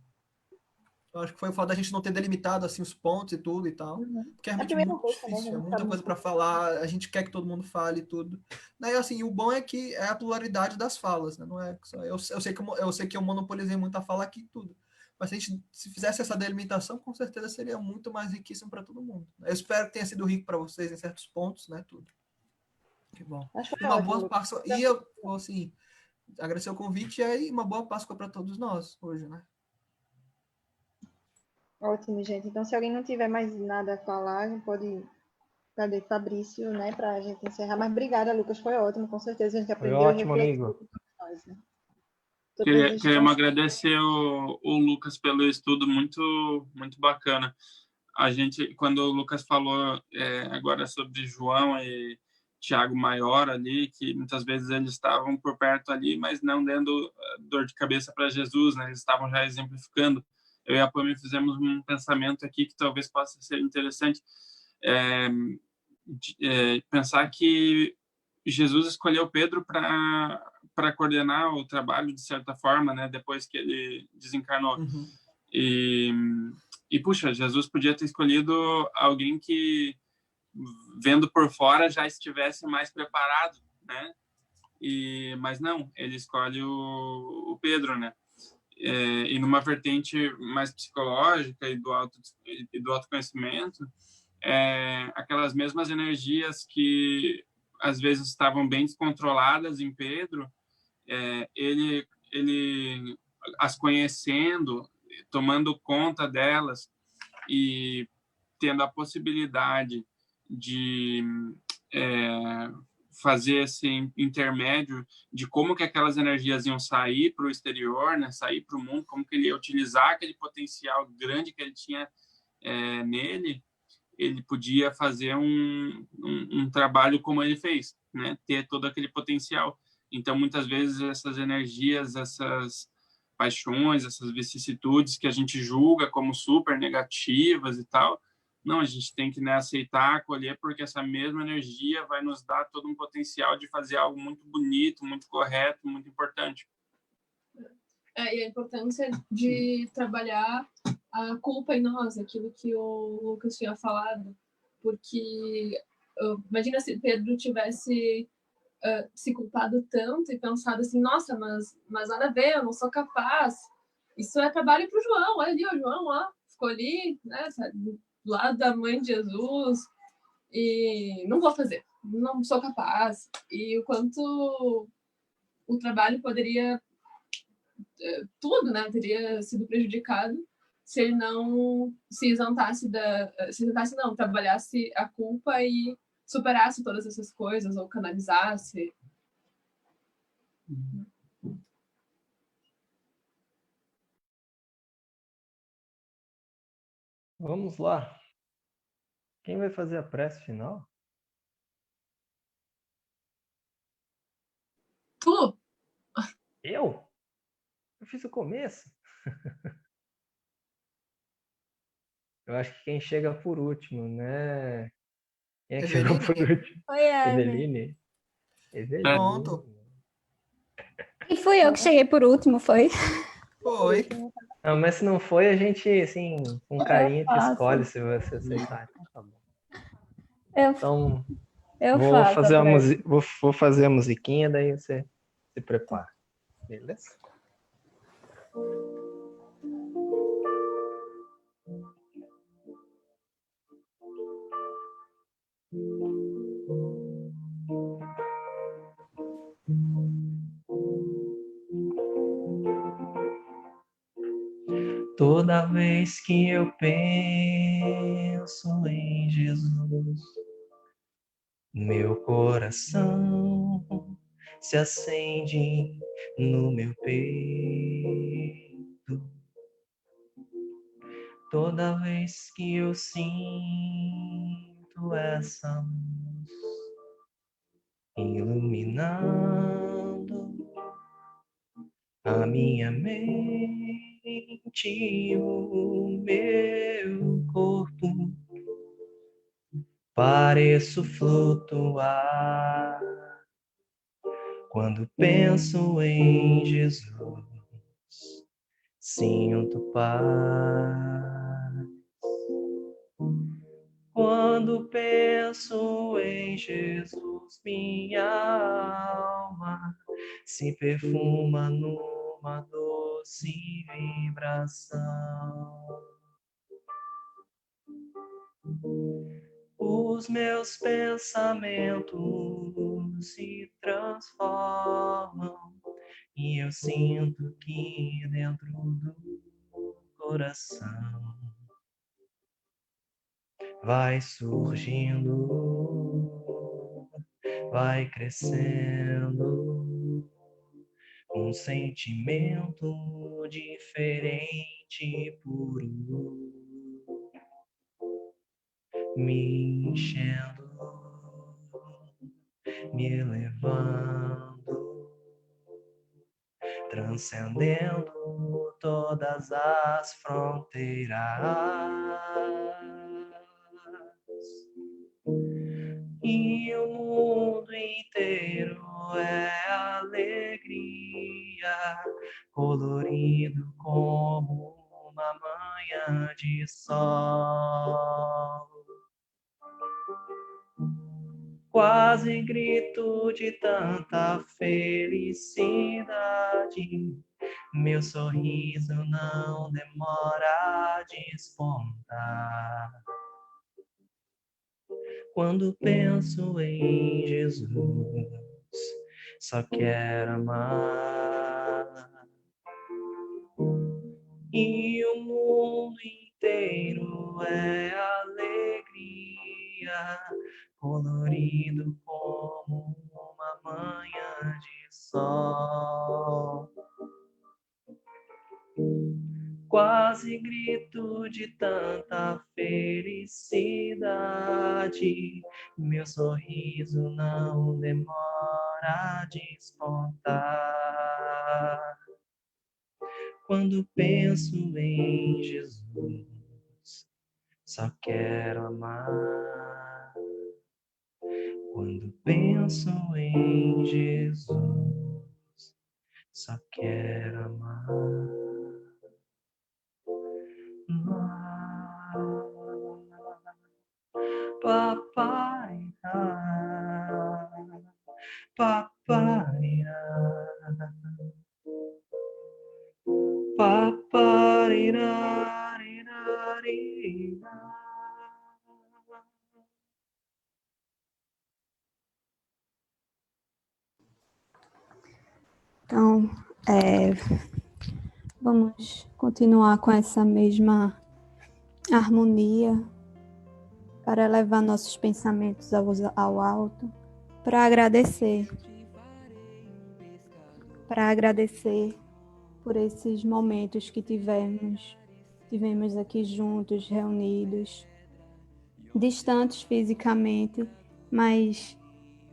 Eu acho que foi o fato da gente não ter delimitado assim os pontos e tudo e tal. Porque é realmente muito difícil, é muita coisa para falar, a gente quer que todo mundo fale tudo. Daí, assim, o bom é que é a pluralidade das falas, né? Não é só, eu sei que eu monopolizei muito a fala aqui e tudo. Mas se fizesse essa delimitação, com certeza seria muito mais riquíssimo para todo mundo. Eu espero que tenha sido rico para vocês em certos pontos, né? Tudo. Que bom. Uma boa Páscoa. E eu vou, assim, agradecer o convite e aí uma boa Páscoa para todos nós hoje, né? Ótimo, gente. Então, se alguém não tiver mais nada a falar, a gente pode... Cadê Fabrício, né? Para a gente encerrar. Mas obrigada, Lucas. Foi ótimo. Com certeza a gente aprendeu a refletir. Nós, né? Queremos agradecer o Lucas pelo estudo muito, muito bacana. A gente, quando o Lucas falou agora sobre João e Tiago Maior ali, que muitas vezes eles estavam por perto ali, mas não dando dor de cabeça para Jesus, né? Eles estavam já exemplificando. Eu e a Pami fizemos um pensamento aqui que talvez possa ser interessante. Pensar que Jesus escolheu Pedro para coordenar o trabalho, de certa forma, né? Depois que ele desencarnou. Uhum. E, puxa, Jesus podia ter escolhido alguém que, vendo por fora, já estivesse mais preparado, né? Mas não, ele escolhe o Pedro, né? E numa vertente mais psicológica e do autoconhecimento, aquelas mesmas energias que às vezes estavam bem descontroladas em Pedro, ele as conhecendo, tomando conta delas e tendo a possibilidade de fazer esse intermédio de como que aquelas energias iam sair para o exterior, né, sair para o mundo, como que ele ia utilizar aquele potencial grande que ele tinha nele, ele podia fazer um trabalho como ele fez, né, ter todo aquele potencial. Então, muitas vezes, essas energias, essas paixões, essas vicissitudes que a gente julga como super negativas e tal, não, a gente tem que, né, aceitar, acolher, porque essa mesma energia vai nos dar todo um potencial de fazer algo muito bonito, muito correto, muito importante. E a importância de trabalhar a culpa em nós, aquilo que o Lucas tinha falado, porque imagina se Pedro tivesse se culpado tanto e pensado assim, nossa, mas nada a ver, eu não sou capaz. Isso é trabalho para o João, olha ali, o João, ó, ficou ali, né, do lado da mãe de Jesus, e não vou fazer, não sou capaz. E o quanto o trabalho poderia, tudo, né, teria sido prejudicado se ele não se isentasse não, trabalhasse a culpa e superasse todas essas coisas, ou canalizasse. Vamos lá. Quem vai fazer a prece final? Tu? Eu? Eu fiz o começo. Eu acho que quem chega por último, né? Quem é que chegou por Eveline? último? Oi, Evelyn. Eveline? Eveline. Pronto. E fui eu que cheguei por último, foi? Foi. Não, mas se não foi, a gente, assim, com carinho te faço. escolhe se você aceitar. Então tá bom. Eu, Então, eu vou faço fazer a a prece. vou fazer a musiquinha, daí você se prepara. Beleza? Toda vez que eu penso em Jesus, meu coração se acende no meu peito. Toda vez que eu sinto essa luz iluminando a minha mente e o meu corpo, pareço flutuar quando penso em Jesus. Sinto paz. Quando penso em Jesus, minha alma se perfuma numa doce vibração. Os meus pensamentos se transformam e eu sinto que dentro do coração vai surgindo, vai crescendo um sentimento diferente e puro, me enchendo, me elevando, transcendendo todas as fronteiras. E o mundo inteiro é alegria, colorido como uma manhã de sol. Quase grito de tanta felicidade, meu sorriso não demora a despontar. Quando penso em Jesus, só quero amar. E o mundo inteiro é alegria, colorido como uma manhã de sol. Quase grito de tanta felicidade, meu sorriso não demora a despontar. Quando penso em Jesus, só quero amar. Quando penso em Jesus, só quero amar. Papai, papai, Então, vamos continuar com essa mesma harmonia para elevar nossos pensamentos ao alto, para agradecer por esses momentos que tivemos aqui juntos, reunidos, distantes fisicamente, mas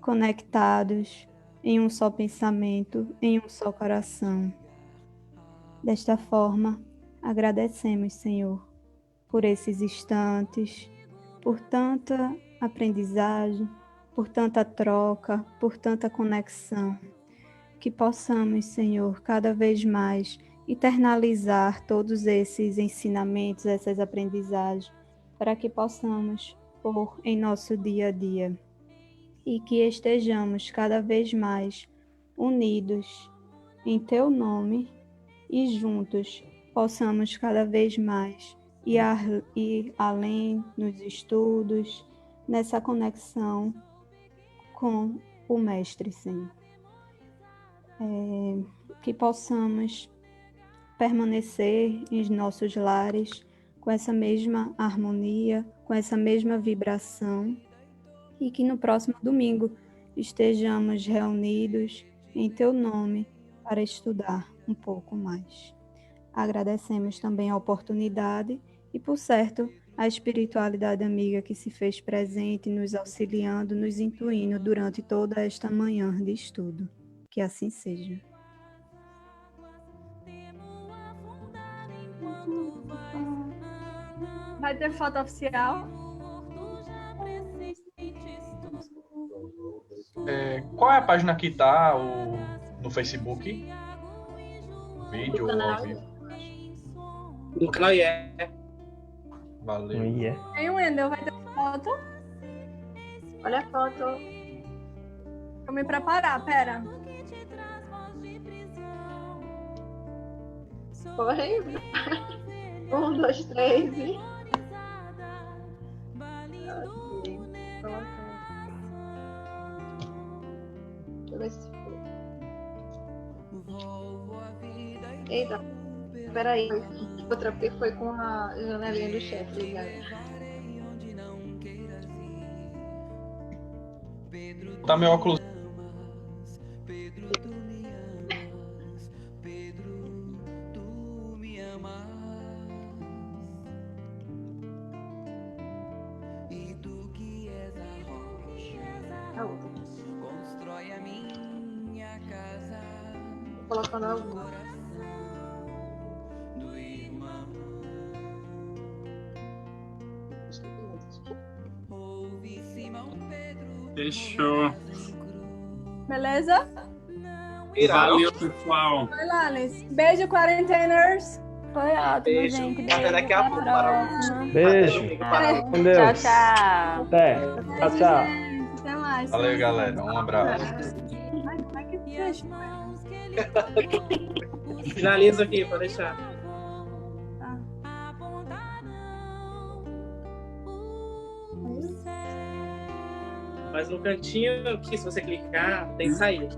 conectados em um só pensamento, em um só coração. Desta forma, agradecemos, Senhor, por esses instantes, por tanta aprendizagem, por tanta troca, por tanta conexão. Que possamos, Senhor, cada vez mais internalizar todos esses ensinamentos, essas aprendizagens, para que possamos pôr em nosso dia a dia e que estejamos cada vez mais unidos em Teu nome e juntos possamos cada vez mais ir além nos estudos, nessa conexão com o Mestre, Senhor. Que possamos permanecer em nossos lares com essa mesma harmonia, com essa mesma vibração, e que no próximo domingo estejamos reunidos em Teu nome para estudar um pouco mais. Agradecemos também a oportunidade e, por certo, a espiritualidade amiga que se fez presente, nos auxiliando, nos intuindo durante toda esta manhã de estudo. Que assim seja. Vai ter foto oficial? Qual é a página que tá no Facebook? Vídeo ou ao vivo? No canal IE. Valeu. Tem o Wendel, vai ter foto? Olha a foto. Vou me preparar, pera. Foi. 1, 2, 3 e... Deixa eu ver se foi. Eita, peraí. Outra porque foi com a janelinha do chat ligada. Tá meu óculos. Colocando alguma. Fechou. Beleza? Valeu, pessoal. Vai lá, Alice. Beijo, quarenteners. Foi ótimo, Beijo. gente. Até Beijo. daqui a Até pouco, próxima. Beijo. Com Deus. Tchau, tchau. Até. Tchau, tchau. Gente, até mais. Valeu, galera. Um abraço. Ai, como é que fecha? Finaliza aqui, pode deixar. Mas no cantinho, que se você clicar, tem saída.